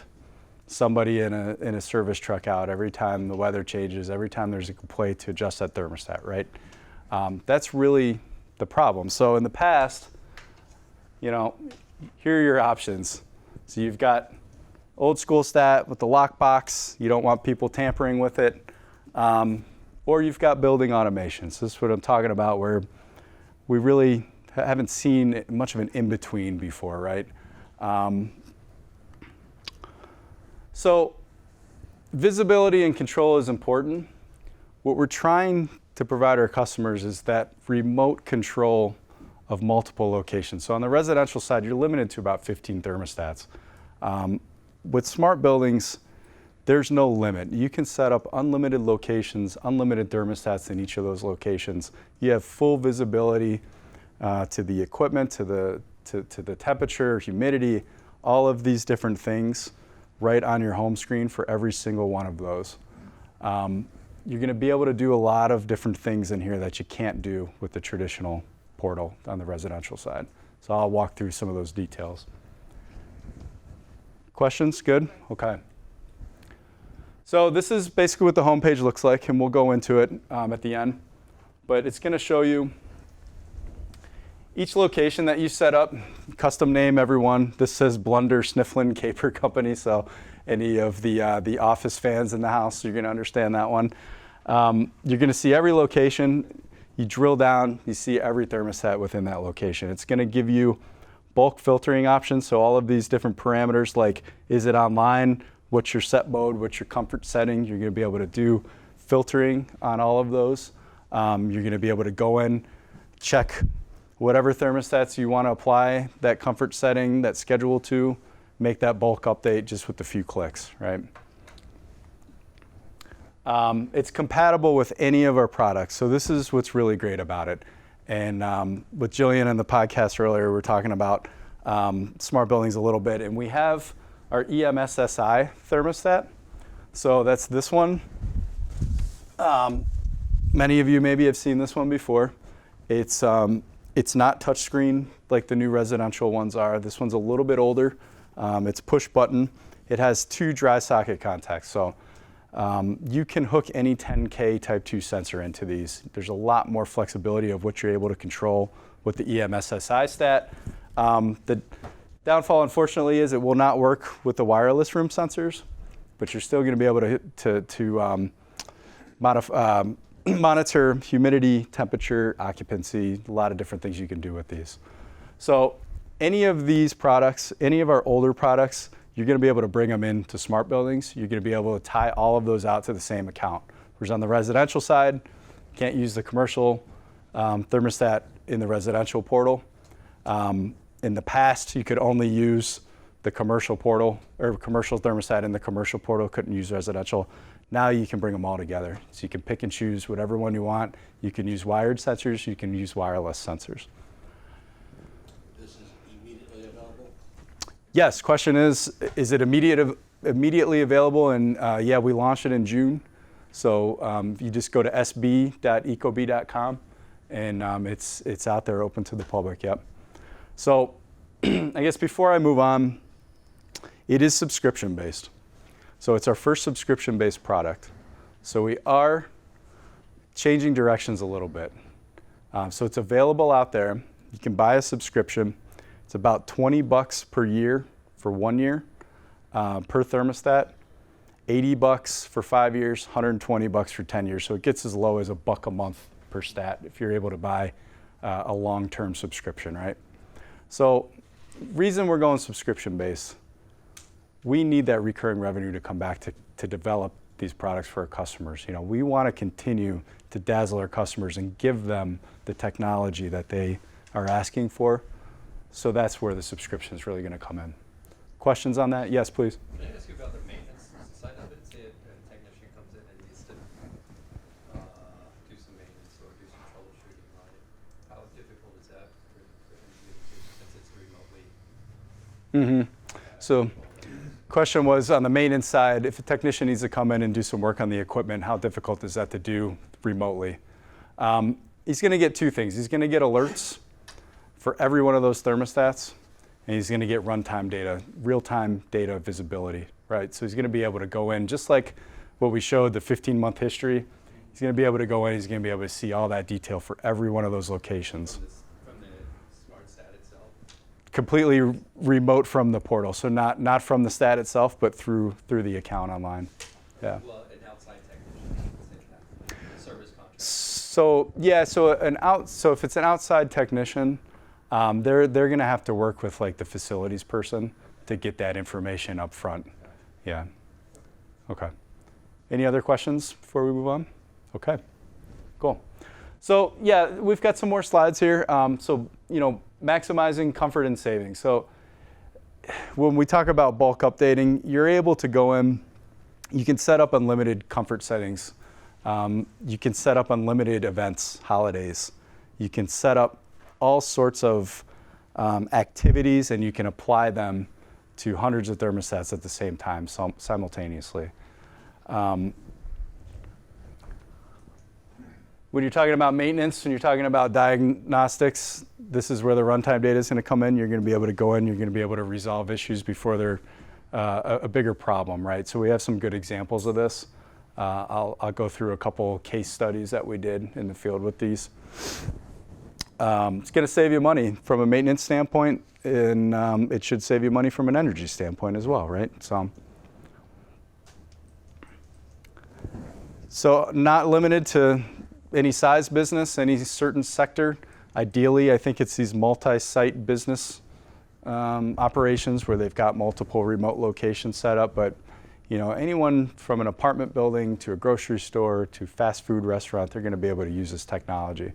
somebody in a service truck out every time the weather changes, every time there's a complaint to adjust that thermostat, right? That's really the problem. So in the past, here are your options. So you've got old school stat with the lockbox. You don't want people tampering with it. Or you've got building automation. So this is what I'm talking about, where we really haven't seen much of an in-between before, right? So visibility and control is important. What we're trying to provide our customers is that remote control of multiple locations. So on the residential side, you're limited to about 15 thermostats. With smart buildings, there's no limit. You can set up unlimited locations, unlimited thermostats in each of those locations. You have full visibility to the equipment, to the temperature, humidity, all of these different things right on your home screen for every single one of those. You're going to be able to do a lot of different things in here that you can't do with the traditional portal on the residential side. So I'll walk through some of those details. Questions? Good? Okay. So this is basically what the homepage looks like, and we'll go into it at the end. But it's going to show you each location that you set up, custom name everyone. This says Blunder Snifflin Caper Company, so any of the Office fans in the house, you're going to understand that one. You're going to see every location. You drill down, you see every thermostat within that location. It's going to give you bulk filtering options, so all of these different parameters like is it online, what's your set mode, what's your comfort setting. You're going to be able to do filtering on all of those. You're going to be able to go in, check whatever thermostats you want to apply that comfort setting, that schedule to, make that bulk update just with a few clicks, right? It's compatible with any of our products, so this is what's really great about it. And with Jillian in the podcast earlier, we were talking about smart buildings a little bit, and we have our EMSSI thermostat. So that's this one. Many of you maybe have seen this one before. It's not touchscreen like the new residential ones are. This one's a little bit older. It's push button. It has 2 dry socket contacts. So you can hook any 10K Type 2 sensor into these. There's a lot more flexibility of what you're able to control with the EMSSI stat. The downfall, unfortunately, is it will not work with the wireless room sensors, but you're still going to be able to monitor humidity, temperature, occupancy, a lot of different things you can do with these. So any of these products, any of our older products, you're going to be able to bring them into SmartBuildings. You're going to be able to tie all of those out to the same account. Whereas on the residential side, you can't use the commercial thermostat in the residential portal. In the past, you could only use the commercial portal or commercial thermostat in the commercial portal, couldn't use residential. Now you can bring them all together. So you can pick and choose whatever one you want. You can use wired sensors, you can use wireless sensors. This is immediately available? Yes, question is it immediately available? And yeah, we launched it in June. So you just go to sb.ecobee.com and it's out there open to the public, yep. So I guess before I move on, it is subscription based. So it's our first subscription based product. So we are changing directions a little bit. So it's available out there. You can buy a subscription. It's about $20 per year for 1 year per thermostat, $80 for 5 years, $120 for 10 years. So it gets as low as $1 a month per stat if you're able to buy a long-term subscription, right? So reason we're going subscription based, we need that recurring revenue to come back to develop these products for our customers. You know, we want to continue to dazzle our customers and give them the technology that they are asking for. So that's where the subscription is really going to come in. Questions on that? Yes, please. Can I ask you about the maintenance side of it? Say a technician comes in and needs to do some maintenance or do some troubleshooting on it. How difficult is that for him to do since it's remotely? So question was on the maintenance side, if a technician needs to come in and do some work on the equipment, how difficult is that to do remotely? He's going to get 2 things. He's going to get alerts for every one of those thermostats, and he's going to get runtime data, real-time data visibility, right? So he's going to be able to go in, just like what we showed, the 15-month history. He's going to be able to go in, he's going to be able to see all that detail for every one of those locations. From the SmartStat itself? Completely remote from the portal, so not from the stat itself, but through the account online. Yeah. Well, an outside technician, service contract. So yeah, so if it's an outside technician, they're going to have to work with like the facilities person to get that information up front. Yeah. Okay. Any other questions before we move on? Okay. Cool. So yeah, we've got some more slides here. So you know, maximizing comfort and savings. So when we talk about bulk updating, you're able to go in. You can set up unlimited comfort settings. You can set up unlimited events, holidays. You can set up all sorts of activities, and you can apply them to hundreds of thermostats at the same time, simultaneously. When you're talking about maintenance, when you're talking about diagnostics, this is where the runtime data is going to come in. You're going to be able to go in, you're going to be able to resolve issues before they're a bigger problem, right? So we have some good examples of this. I'll go through a couple case studies that we did in the field with these. It's going to save you money from a maintenance standpoint, and it should save you money from an energy standpoint as well, right? So not limited to any size business, any certain sector. Ideally, I think it's these multi-site business operations where they've got multiple remote locations set up, but you know, anyone from an apartment building to a grocery store to fast food restaurant, they're going to be able to use this technology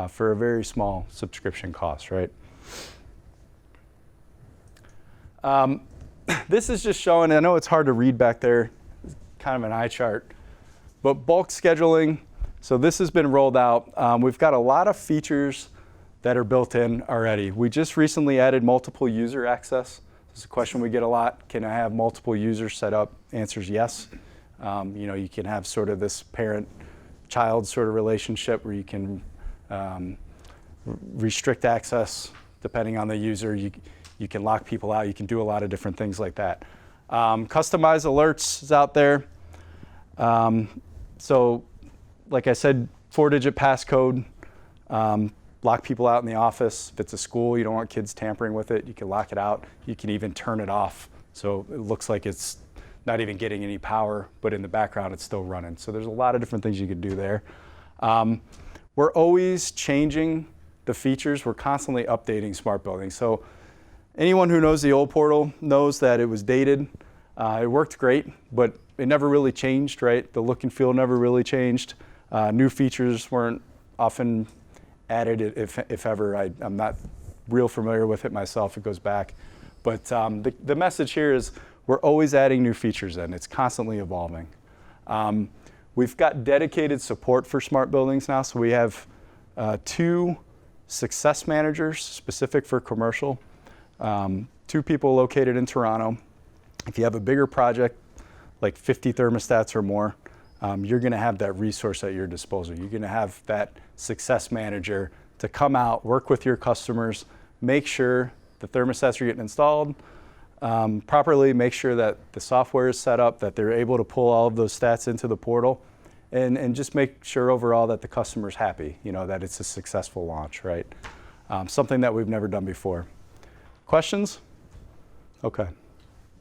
for a very small subscription cost, right? This is just showing, I know it's hard to read back there, it's kind of an eye chart, but bulk scheduling. So this has been rolled out. We've got a lot of features that are built in already. We just recently added multiple user access. This is a question we get a lot. Can I have multiple users set up? Answer's yes. You know, you can have sort of this parent parent-child sort of relationship where you can restrict access depending on the user. You can lock people out. You can do a lot of different things like that. Customized alerts is out there. So like I said, 4-digit passcode. Lock people out in the office. If it's a school, you don't want kids tampering with it, you can lock it out. You can even turn it off. So it looks like it's not even getting any power, but in the background it's still running. So there's a lot of different things you could do there. We're always changing the features. We're constantly updating SmartBuildings. So anyone who knows the old portal knows that it was dated. It worked great, but it never really changed, right? The look and feel never really changed. New features weren't often added, if ever. I'm not real familiar with it myself. It goes back. But the message here is we're always adding new features in. It's constantly evolving. We've got dedicated support for SmartBuildings now. So we have 2 success managers specific for commercial, 2 people located in Toronto. If you have a bigger project, like 50 thermostats or more, you're going to have that resource at your disposal. You're going to have that success manager to come out, work with your customers, make sure the thermostats are getting installed properly, make sure that the software is set up, that they're able to pull all of those stats into the portal, and just make sure overall that the customer's happy, that it's a successful launch, right? Something that we've never done before. Questions? Okay.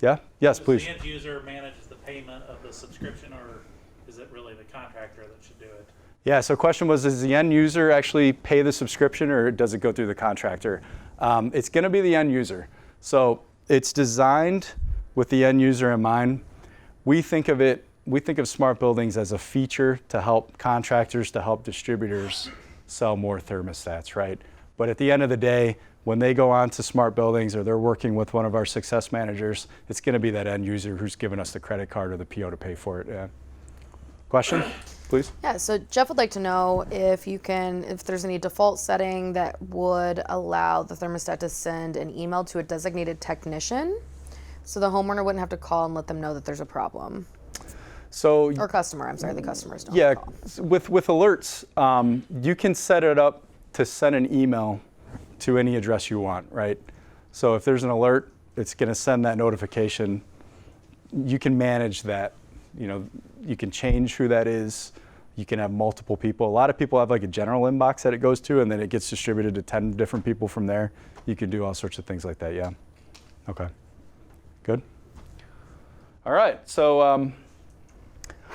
Yeah? Yes, please. Does the end user manages the payment of the subscription, or is it really the contractor that should do it? Yeah, so question was, does the end user actually pay the subscription, or does it go through the contractor? It's going to be the end user. So it's designed with the end user in mind. We think of SmartBuildings as a feature to help contractors, to help distributors sell more thermostats, right? But at the end of the day, when they go on to SmartBuildings or they're working with one of our success managers, it's going to be that end user who's giving us the credit card or the PO to pay for it. Yeah. Question, please? Yeah, so Jeff would like to know if there's any default setting that would allow the thermostat to send an email to a designated technician so the homeowner wouldn't have to call and let them know that there's a problem. So, or customer, I'm sorry, the customers don't yeah, call. with alerts, you can set it up to send an email to any address you want, right? So if there's an alert, it's going to send that notification. You can manage that. You can change who that is. You can have multiple people. A lot of people have like a general inbox that it goes to, and then it gets distributed to 10 different people from there. You can do all sorts of things like that, yeah. Okay, good. All right, so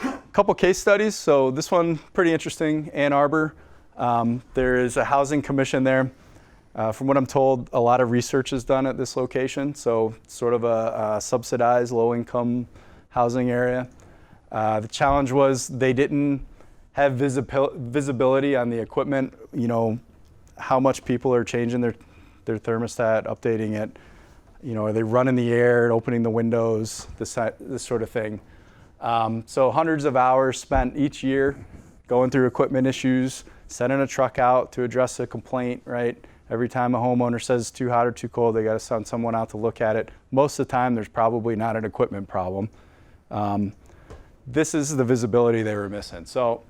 a couple case studies. So this one, pretty interesting, Ann Arbor. There is a housing commission there. From what I'm told, a lot of research is done at this location, so sort of a subsidized low-income housing area. The challenge was they didn't have visibility on the equipment, how much people are changing their thermostat, updating it, are they running the air, opening the windows, this sort of thing. So hundreds of hours spent each year going through equipment issues, sending a truck out to address a complaint, right? Every time a homeowner says it's too hot or too cold, they got to send someone out to look at it. Most of the time, there's probably not an equipment problem. This is the visibility they were missing. So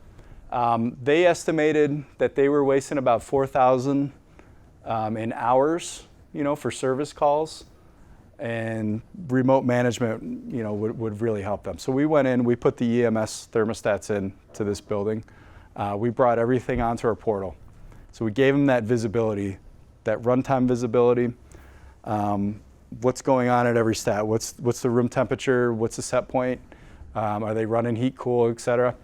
they estimated that they were wasting about 4,000 in hours, for service calls, and remote management, would really help them. So we went in, we put the EMS thermostats into this building. We brought everything onto our portal. So we gave them that visibility, that runtime visibility. What's going on at every stat? What's the room temperature? What's the set point? Are they running heat, cool, et cetera?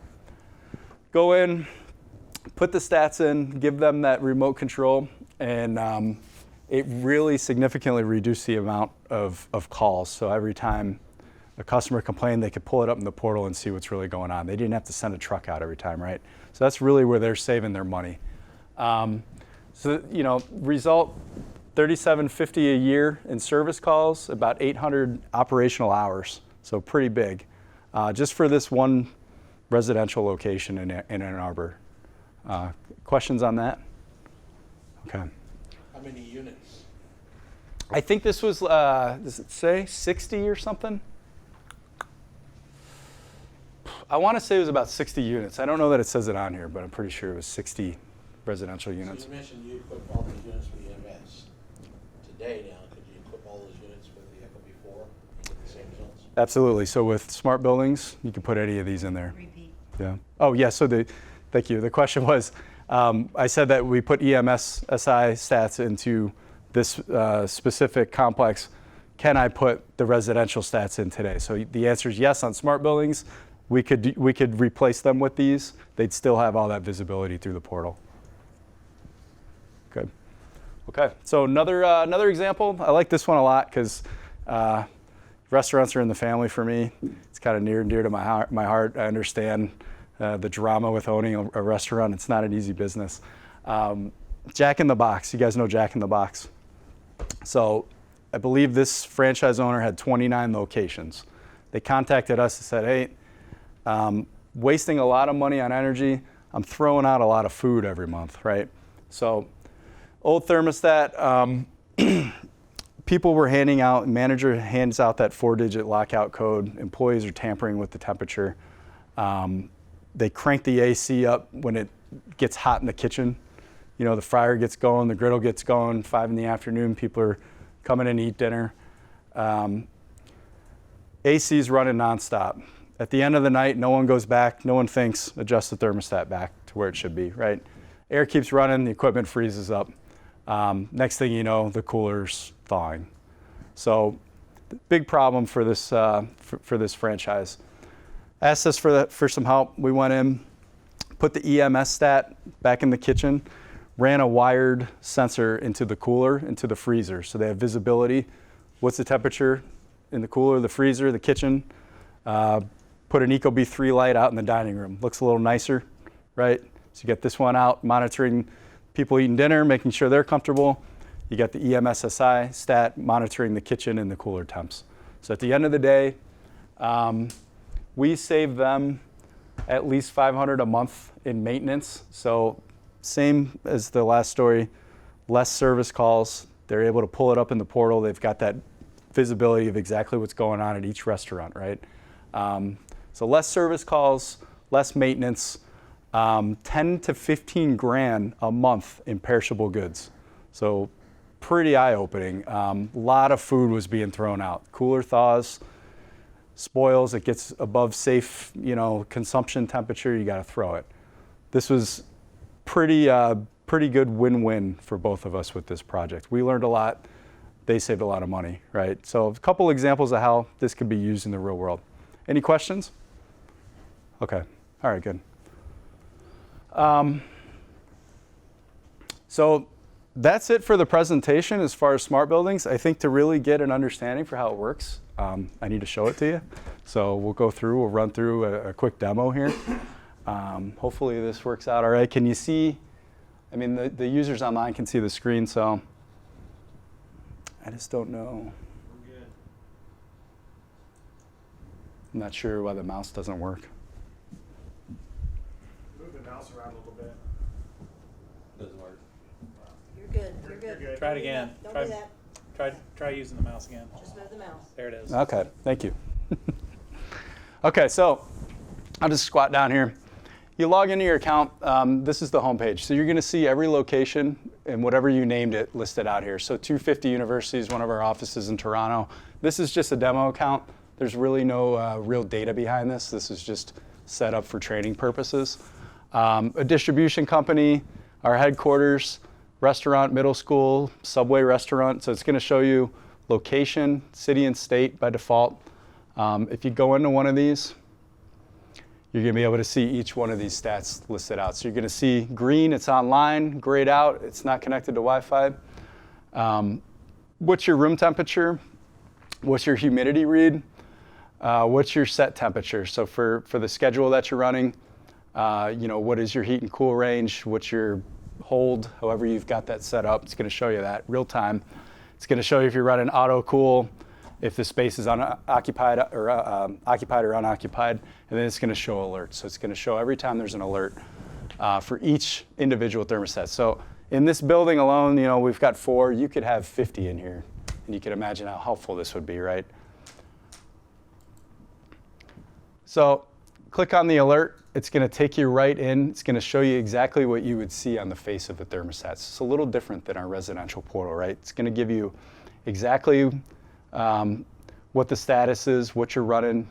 Go in, put the stats in, give them that remote control, and it really significantly reduced the amount of calls. So every time a customer complained, they could pull it up in the portal and see what's really going on. They didn't have to send a truck out every time, right? So that's really where they're saving their money. Result, $37.50 a year in service calls, about 800 operational hours, so pretty big, just for this one residential location in Ann Arbor. Questions on that? Okay. How many units? I think this was, does it say 60 or something? I want to say it was about 60 units. I don't know that it says it on here, but I'm pretty sure it was 60 residential units. So you mentioned you equip all these units with EMS. Today now, could you equip all those units with the Ecobee 4 and get the same results? Absolutely. So with SmartBuildings, you can put any of these in there. Repeat. Yeah. Oh, yeah. So thank you. The question was, I said that we put EMS SI stats into this specific complex. Can I put the residential stats in today? So the answer is yes on SmartBuildings. We could replace them with these. They'd still have all that visibility through the portal. Good. Okay. So another example. I like this one a lot because restaurants are in the family for me. It's kind of near and dear to my heart. I understand the drama with owning a restaurant. It's not an easy business. Jack in the Box. You guys know Jack in the Box. So I believe this franchise owner had 29 locations. They contacted us and said, hey, wasting a lot of money on energy. I'm throwing out a lot of food every month, right? So old thermostat, people were handing out, manager hands out that 4-digit lockout code. Employees are tampering with the temperature. They crank the AC up when it gets hot in the kitchen. You know, the fryer gets going, the griddle gets going, 5 in the afternoon, people are coming in to eat dinner. AC's running nonstop. At the end of the night, no one goes back, no one thinks, adjust the thermostat back to where it should be, right? Air keeps running, the equipment freezes up. Next thing you know, the cooler's thawing. So, big problem for this for this franchise. Asked us for some help. We went in, put the EMS stat back in the kitchen, ran a wired sensor into the cooler, into the freezer, so they have visibility. What's the temperature in the cooler, the freezer, the kitchen? Put an Ecobee 3 light out in the dining room. Looks a little nicer, right? So you get this one out, monitoring people eating dinner, making sure they're comfortable. You got the EMSSI stat monitoring the kitchen and the cooler temps. So at the end of the day, we save them at least $500 a month in maintenance. So same as the last story, less service calls. They're able to pull it up in the portal. They've got that visibility of exactly what's going on at each restaurant, right? So less service calls, less maintenance, 10 to 15 grand a month in perishable goods. So pretty eye-opening. A lot of food was being thrown out. Cooler thaws, spoils, it gets above safe, consumption temperature, you gotta throw it. This was pretty good win-win for both of us with this project. We learned a lot, they saved a lot of money, right? So a couple examples of how this could be used in the real world. Any questions? Okay, all right, good. So that's it for the presentation as far as SmartBuildings. I think to really get an understanding for how it works, I need to show it to you. So we'll run through a quick demo here. Hopefully this works out all right. Can you see, the users online can see the screen, so I just don't know. We're good. I'm not sure why the mouse doesn't work. Move the mouse around a little bit. Doesn't work. You're good. You're good. You're good. Try it again. Don't Try- do that. Try using the mouse again. Just move the mouse. There it is. Okay, thank you. Okay, so I'll just squat down here. You log into your account. This is the homepage. So you're going to see every location and whatever you named it listed out here. So 250 University is one of our offices in Toronto. This is just a demo account. There's really no real data behind this. This is just set up for training purposes. A distribution company, our headquarters, restaurant, middle school, Subway restaurant. So it's going to show you location, city and state by default. If you go into one of these, you're going to be able to see each one of these stats listed out. So you're going to see green, it's online, grayed out, it's not connected to Wi-Fi. What's your room temperature? What's your humidity read? What's your set temperature? So for the schedule that you're running, what is your heat and cool range? What's your hold? However you've got that set up, it's going to show you that real time. It's going to show you if you're running auto cool, if the space is occupied or unoccupied, and then it's going to show alerts. So it's going to show every time there's an alert for each individual thermostat. So in this building alone, we've got 4. You could have 50 in here, and you can imagine how helpful this would be, right? So click on the alert, it's going to take you right in. It's going to show you exactly what you would see on the face of the thermostats. It's a little different than our residential portal, right? It's going to give you exactly what the status is, what you're running.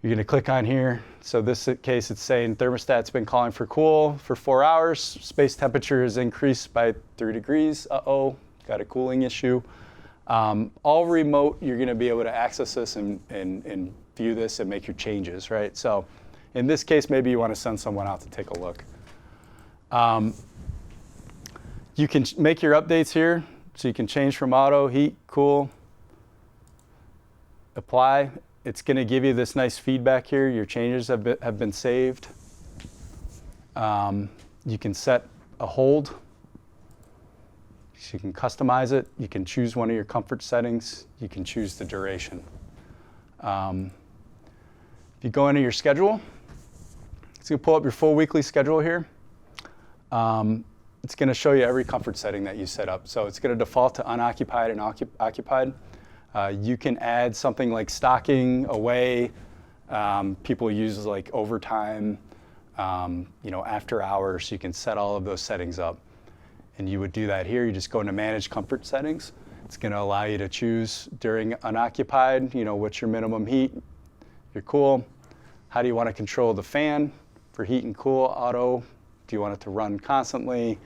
You're going to click on here. So this case, it's saying thermostat's been calling for cool for 4 hours. Space temperature has increased by 3 degrees. Uh-oh, got a cooling issue. All remote, you're going to be able to access this and view this and make your changes, right? So in this case, maybe you want to send someone out to take a look. You can make your updates here. So you can change from auto, heat, cool, apply. It's going to give you this nice feedback here. Your changes have been saved. You can set a hold. So you can customize it. You can choose one of your comfort settings. You can choose the duration. If you go into your schedule, it's going to pull up your full weekly schedule here. It's going to show you every comfort setting that you set up. So it's going to default to unoccupied and occupied. You can add something like stocking, away. People use like overtime, after hours. You can set all of those settings up. And you would do that here. You just go into Manage Comfort Settings. It's going to allow you to choose during unoccupied, what's your minimum heat, your cool. How do you want to control the fan for heat and cool, auto? Do you want it to run constantly?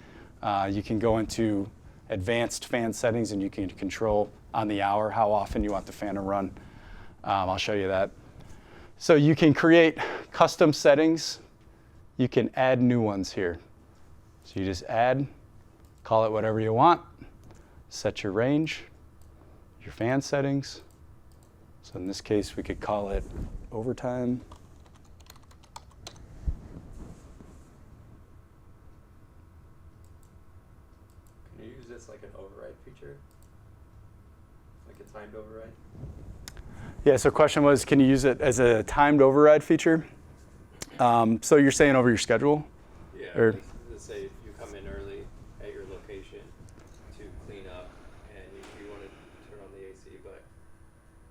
You can go into advanced fan settings and you can control on the hour how often you want the fan to run. I'll show you that. So you can create custom settings. You can add new ones here. So you just add, call it whatever you want, set your range, your fan settings. So in this case, we could call it overtime. Can you use this like an override feature? Like a timed override? Yeah, so question was, can you use it as a timed override feature? So you're saying over your schedule? Yeah, Or- let's say you come in early at your location to clean up and you want to turn on the AC, but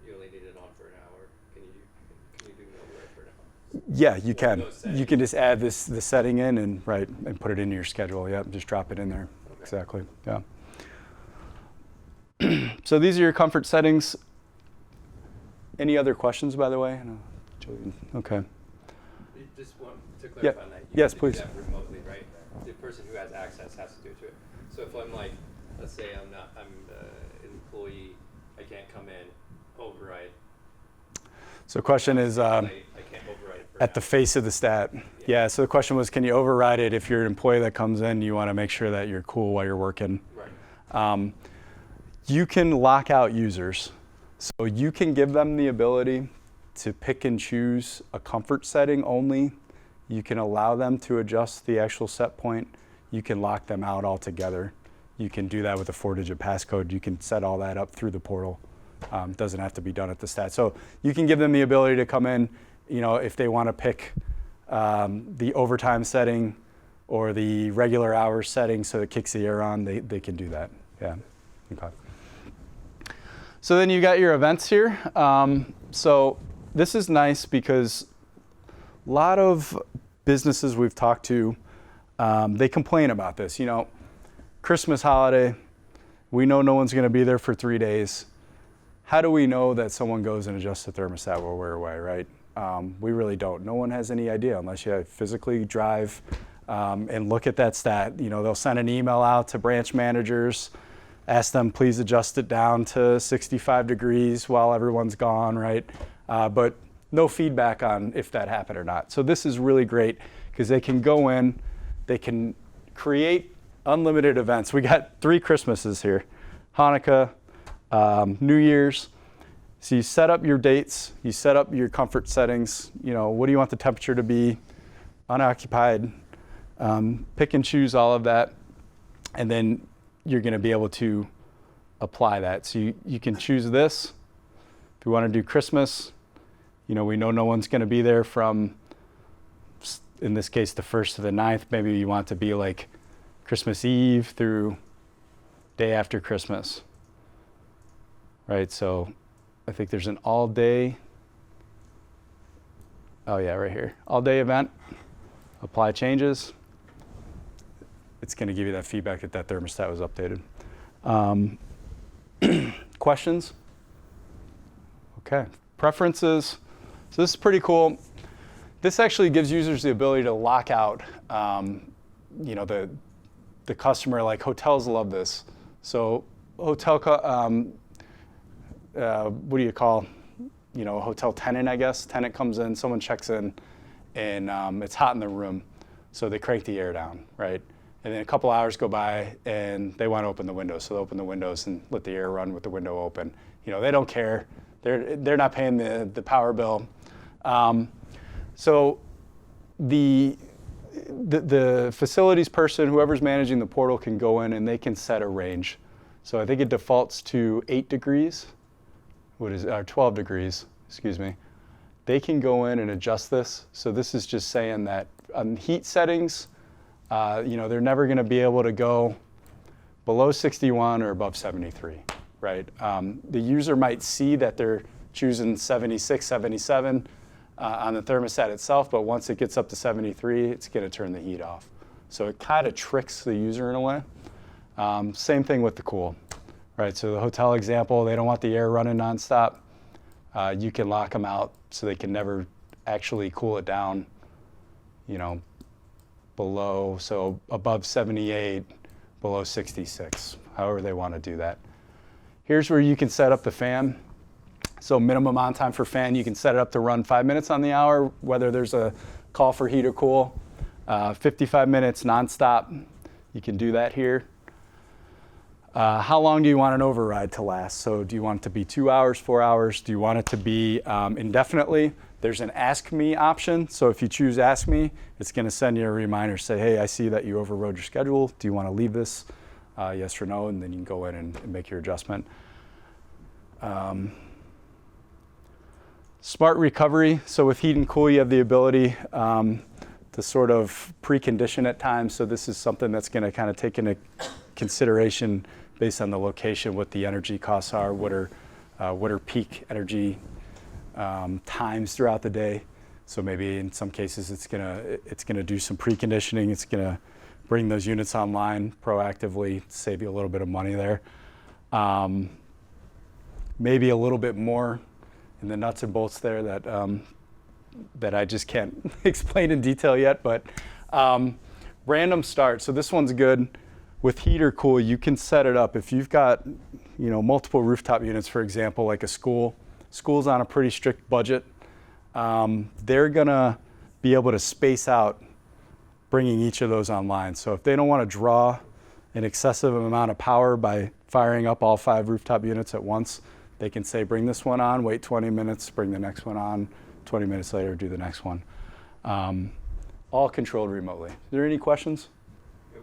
you only need it on for an hour. Can you do an override for an hour? Yeah, you One can. of those settings. You can just add the setting in and put it into your schedule. Yep, just drop it in there. Okay. Exactly. Yeah. So these are your comfort settings. Any other questions, by the way? No, Julian. Okay. Just want to clarify that. You Yes, have to please. do that remotely, right? The person who has access has to do it to it. So if I'm like, let's say I'm an employee, I can't come in, override. So question is, I can't override it for at the face of the stat. Yeah, so the question was, can you override it if you're an employee that comes in, you want to make sure that you're cool while you're working? Right. You can lock out users. So you can give them the ability to pick and choose a comfort setting only. You can allow them to adjust the actual set point. You can lock them out altogether. You can do that with a 4-digit passcode. You can set all that up through the portal. Doesn't have to be done at the stat. So you can give them the ability to come in, if they want to pick the overtime setting or the regular hours setting so it kicks the air on, they can do that. Yeah. Okay. So then you got your events here. So this is nice because a lot of businesses we've talked to, they complain about this. Christmas holiday, we know no one's going to be there for 3 days. How do we know that someone goes and adjusts the thermostat while we're away, right? We really don't. No one has any idea unless you physically drive and look at that stat. They'll send an email out to branch managers, ask them, please adjust it down to 65 degrees while everyone's gone, right? But no feedback on if that happened or not. So this is really great because they can go in, they can create unlimited events. We got 3 Christmases here, Hanukkah, New Year's. So you set up your dates, you set up your comfort settings, what do you want the temperature to be, unoccupied, pick and choose all of that, and then you're going to be able to apply that. So you can choose this. If you want to do Christmas, we know no one's going to be there from, in this case, the 1st to the 9th. Maybe you want it to be like Christmas Eve through day after Christmas, right? So I think there's an all-day Oh yeah, right here. All day event, apply changes. It's going to give you that feedback that that thermostat was updated. Questions? Okay, preferences. So this is pretty cool. This actually gives users the ability to lock out, you know, the customer. Like hotels love this. So hotel, what do you call, you know, a hotel tenant, I guess. Tenant comes in, someone checks in, and it's hot in the room. So they crank the air down, right? And then a couple hours go by and they want to open the windows. So they open the windows and let the air run with the window open. You know, they don't care. They're not paying the power bill. So the facilities person, whoever's managing the portal, can go in and they can set a range. So I think it defaults to 8 degrees, 12 degrees, excuse me. They can go in and adjust this. So this is just saying that on heat settings, you know, they're never going to be able to go below 61 or above 73, right? The user might see that they're choosing 76, 77 on the thermostat itself, but once it gets up to 73, it's going to turn the heat off. So it kind of tricks the user in a way. Same thing with the cool, right? So the hotel example, they don't want the air running nonstop. You can lock them out so they can never actually cool it down, you know, below, so above 78, below 66, however they want to do that. Here's where you can set up the fan. So minimum on time for fan, you can set it up to run 5 minutes on the hour, whether there's a call for heat or cool. 55 minutes nonstop, you can do that here. How long do you want an override to last? So do you want it to be 2 hours, 4 hours? Do you want it to be indefinitely? There's an Ask Me option. So if you choose Ask Me, it's going to send you a reminder, say, hey, I see that you overrode your schedule. Do you want to leave this? Yes or no, and then you can go in and make your adjustment. Smart recovery. So with heat and cool, you have the ability to sort of precondition at times. So this is something that's going to kind of take into consideration based on the location, what the energy costs are, what are peak energy times throughout the day. So maybe in some cases it's gonna do some preconditioning. It's gonna bring those units online proactively, save you a little bit of money there. Maybe a little bit more in the nuts and bolts there that I just can't explain in detail yet. But random start. So this one's good. With heat or cool, you can set it up. If you've got, you know, multiple rooftop units, for example, like a school's on a pretty strict budget, they're gonna be able to space out bringing each of those online. So if they don't want to draw an excessive amount of power by firing up all 5 rooftop units at once, they can say, bring this one on, wait 20 minutes, bring the next one on, 20 minutes later, do the next one. All controlled remotely. Are there any questions?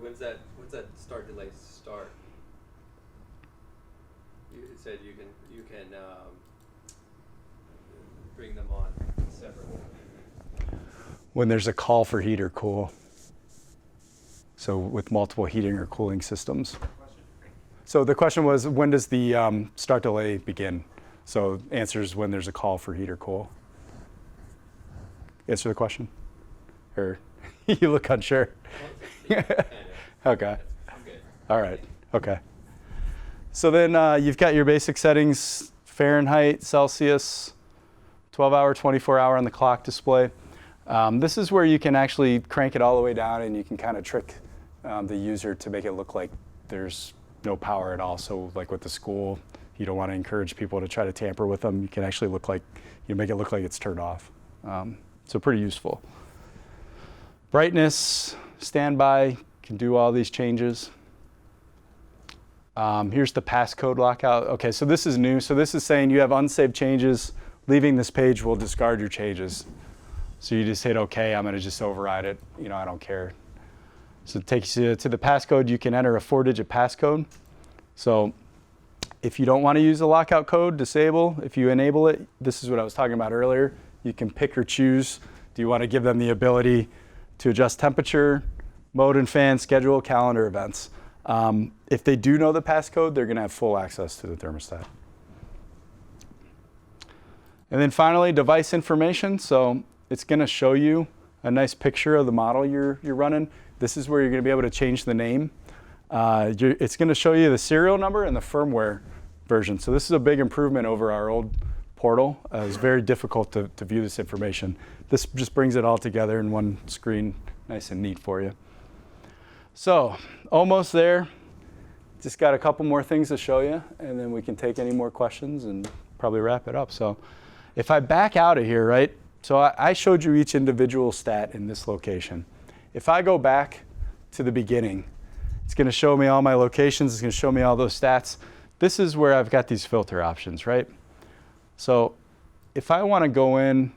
When's that start delay start? You said you can bring them on separately. When there's a call for heat or cool. So with multiple heating or cooling systems. So the question was, when does the start delay begin? So answer is when there's a call for heat or cool. Answer the question? Or you look unsure. Okay. I'm good. All right. Okay. So then you've got your basic settings: Fahrenheit, Celsius, 12-hour, 24-hour on the clock display. This is where you can actually crank it all the way down, and you can kind of trick the user to make it look like there's no power at all. So like with the school, you don't want to encourage people to try to tamper with them. You can actually make it look like it's turned off. So pretty useful. Brightness, standby, can do all these changes. Here's the passcode lockout. Okay, so this is new. So this is saying you have unsaved changes. Leaving this page will discard your changes. So you just hit OK. I'm going to just override it. You know, I don't care. So it takes you to the passcode. You can enter a 4-digit passcode. So if you don't want to use the lockout code, disable. If you enable it, this is what I was talking about earlier. You can pick or choose. Do you want to give them the ability to adjust temperature, mode and fan, schedule, calendar events? If they do know the passcode, they're going to have full access to the thermostat. And then finally, device information. So it's going to show you a nice picture of the model you're running. This is where you're going to be able to change the name. It's going to show you the serial number and the firmware version. So this is a big improvement over our old portal. It's very difficult to view this information. This just brings it all together in one screen, nice and neat for you. So almost there. Just got a couple more things to show you, and then we can take any more questions and probably wrap it up. So if I back out of here, right? So I showed you each individual stat in this location. If I go back to the beginning, it's going to show me all my locations. It's going to show me all those stats. This is where I've got these filter options, right? So if I want to go in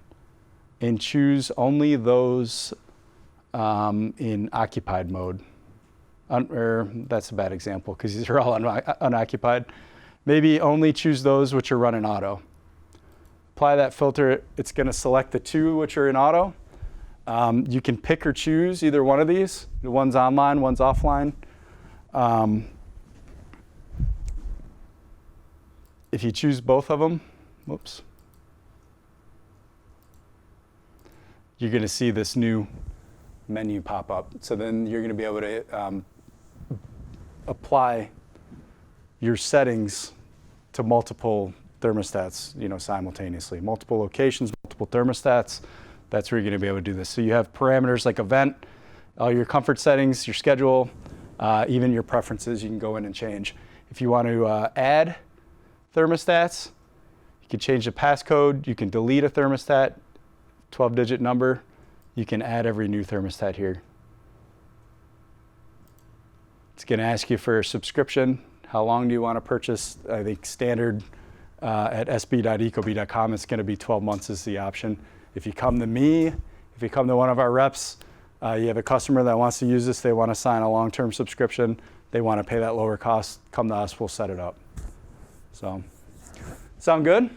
and choose only those in occupied mode, or that's a bad example because these are all unoccupied. Maybe only choose those which are running auto. Apply that filter, it's going to select the two which are in auto. You can pick or choose either one of these. One's online, one's offline. If you choose both of them, whoops, you're going to see this new menu pop up. So then you're going to be able to apply your settings to multiple thermostats, simultaneously. Multiple locations, multiple thermostats. That's where you're going to be able to do this. So you have parameters like event, all your comfort settings, your schedule, even your preferences. You can go in and change. If you want to add thermostats, you can change the passcode. You can delete a thermostat, 12-digit number. You can add every new thermostat here. It's going to ask you for a subscription. How long do you want to purchase? I think standard at sb.ecobee.com, it's going to be 12 months is the option. If you come to me, if you come to one of our reps, you have a customer that wants to use this, they want to sign a long-term subscription, they want to pay that lower cost, come to us, we'll set it up. So, sound good?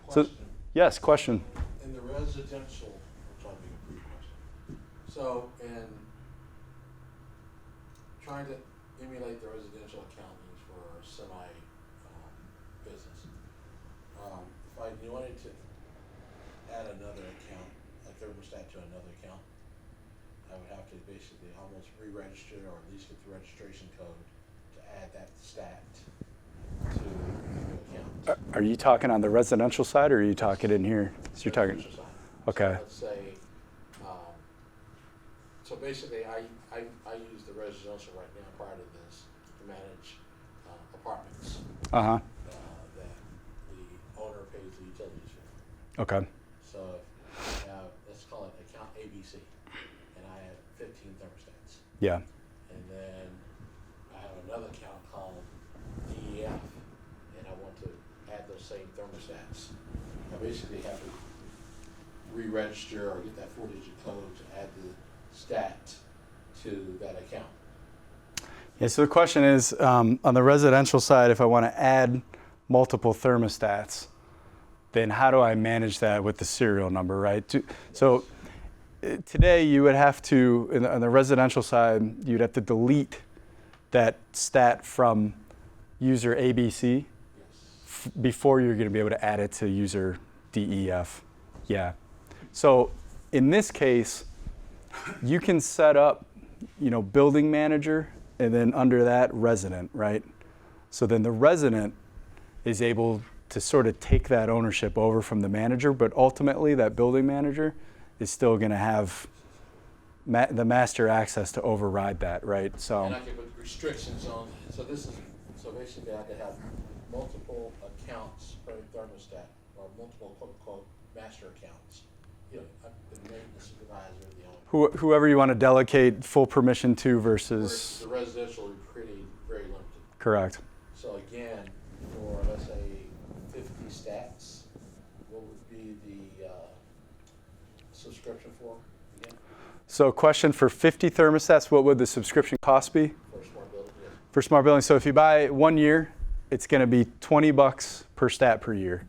Question. So, yes, question. In the residential, I'm trying to make a pre-question. So in trying to emulate the residential accountings for semi business, if I wanted to add another account, a thermostat to another account, I would have to basically almost re-register or at least get the registration code to add that stat to the new account. Are you talking on the residential side or are you talking in here? So you're talking, Residential side. okay. So let's say, so basically I use the residential right now prior to this to manage apartments Uh-huh, that the owner pays the utilities for. okay. So if I have, let's call it account ABC, and I have 15 thermostats. Yeah, And then I have another account called DEF, and I want to add those same thermostats. I basically have to re-register or get that 4-digit code to add the stat to that account. yeah, so the question is, on the residential side, if I want to add multiple thermostats, then how do I manage that with the serial number, right? So today you would have to, on the residential side, you'd have to delete that stat from user ABC Yes. before you're going to be able to add it to user DEF. Yeah. So in this case, you can set up, building manager, and then under that, resident, right? So then the resident is able to sort of take that ownership over from the manager, but ultimately that building manager is still going to have the master access to override that, right? So. And I can put restrictions on, so basically I could have multiple accounts per thermostat, or multiple quote-unquote master accounts. The maintenance supervisor, the owner. Whoever you want to delegate full permission to versus. The residential is pretty, very limited. Correct. So again, for let's say 50 stats, what would be the subscription for again? So question for 50 thermostats, what would the subscription cost be? For SmartBuildings, yes. For SmartBuildings, so if you buy 1 year, it's going to be $20 per stat per year.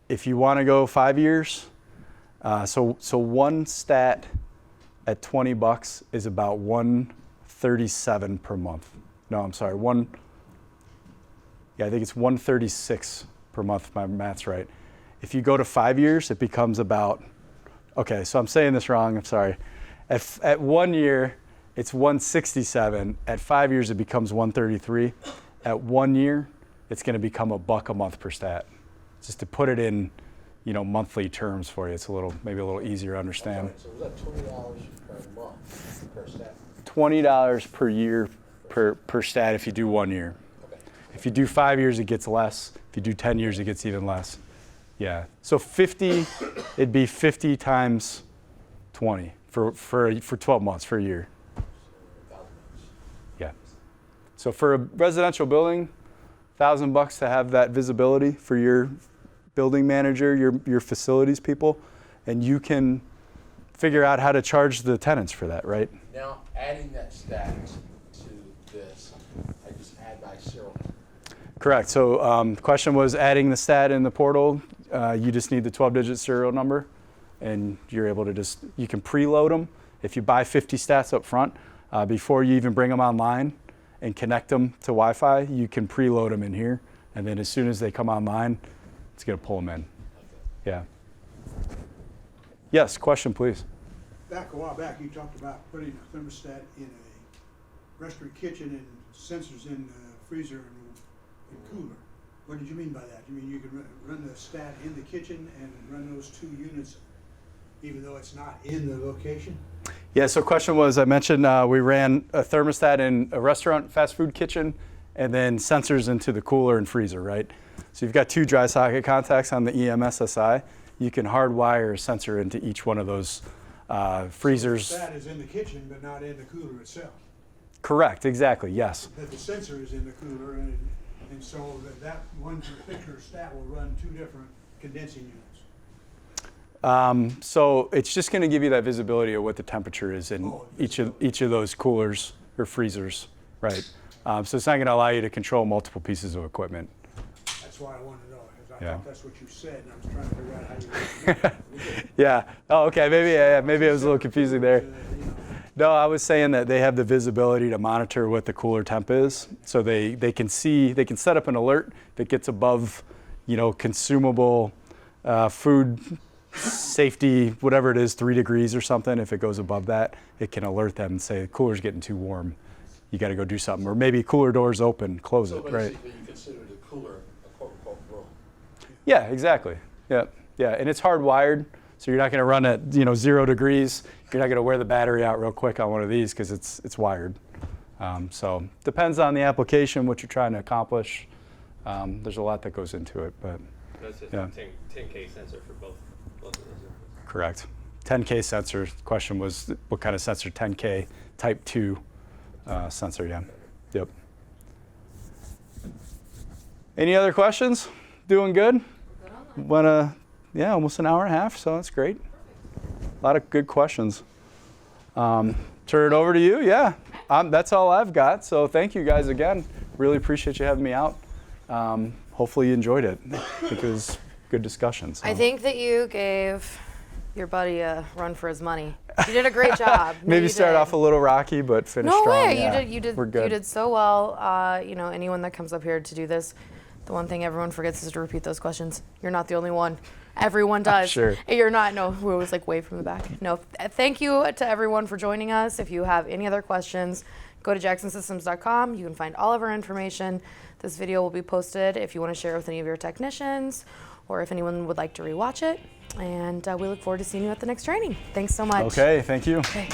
If you want to go 5 years, so one stat at $20 is about $137 per month. No, I'm sorry, I think it's $136 per month if my math's right. If you go to 5 years, it becomes about Okay, so I'm saying this wrong. I'm sorry. At 1 year, it's 167. At 5 years, it becomes 133. At 1 year, it's going to become $1 a month per stat. Just to put it in, monthly terms for you, it's maybe a little easier to understand. So was that $20 per month per stat? $20 per year per stat if you do 1 year. Okay. If you do 5 years, it gets less. If you do 10 years, it gets even less. Yeah. So 50, it'd be 50 times 20 for 12 months, for a year. Yeah. So for a residential building, $1,000 to have that visibility for your building manager, your facilities people, and you can figure out how to charge the tenants for that, right? Now, adding that stat to this, I just add by serial number. Correct. So the question was adding the stat in the portal. You just need the 12-digit serial number, and you're able to you can preload them. If you buy 50 stats up front, before you even bring them online and connect them to Wi-Fi, you can preload them in here, and then as soon as they come online, it's going to pull them in. Yeah. Yes, question, please. Back a while back, you talked about putting a thermostat in a restaurant kitchen and sensors in the freezer and cooler. What did you mean by that? You mean you can run the stat in the kitchen and run those 2 units even though it's not in the location? Yeah, so question was, I mentioned we ran a thermostat in a restaurant, fast food kitchen, and then sensors into the cooler and freezer, right? So you've got 2 dry socket contacts on the EMSSI. You can hardwire a sensor into each one of those freezers. So the stat is in the kitchen but not in the cooler itself. Correct, exactly, yes. That the sensor is in the cooler and so that one particular stat will run 2 different condensing units. So it's just going to give you that visibility of what the temperature is in each of those coolers or freezers, right? So it's not going to allow you to control multiple pieces of equipment. That's why I wanted to know, because I Yeah. thought that's what you said, and I was trying to figure out how you were. Yeah. Oh, okay. Maybe it was a little confusing there. No, I was saying that they have the visibility to monitor what the cooler temp is, so they can set up an alert that gets above, consumable food safety, whatever it is, 3 degrees or something. If it goes above that, it can alert them and say the cooler's getting too warm. You got to go do something, or maybe cooler doors open, close it, right? So basically, you consider the cooler a quote-unquote room. Yeah, exactly. Yeah, and it's hardwired, so you're not going to run at 0 degrees. You're not going to wear the battery out real quick on one of these because it's wired. So depends on the application, what you're trying to accomplish. There's a lot that goes into it, but That's just yeah. 10K sensor for both of those. Correct. 10K sensor. The question was what kind of sensor? 10K type 2 sensor. Yeah. Yep. Any other questions? Doing good? Almost an hour and a half, so that's great. A lot of good questions. Turn it over to you. Yeah, that's all I've got. So thank you guys again. Really appreciate you having me out. Hopefully you enjoyed it. I think it was good discussion. So. I think that you gave your buddy a run for his money. You did a great job. Maybe start off a little rocky, but finish strong. No way. Yeah, You did. We're good. You did so well. Anyone that comes up here to do this, the one thing everyone forgets is to repeat those questions. You're not the only one. Everyone does. Sure. You're not. No, we're always like way from the back. No. Thank you to everyone for joining us. If you have any other questions, go to jacksonsystems.com. You can find all of our information. This video will be posted if you want to share it with any of your technicians or if anyone would like to rewatch it. And we look forward to seeing you at the next training. Thanks so much. Okay, thank you. Okay.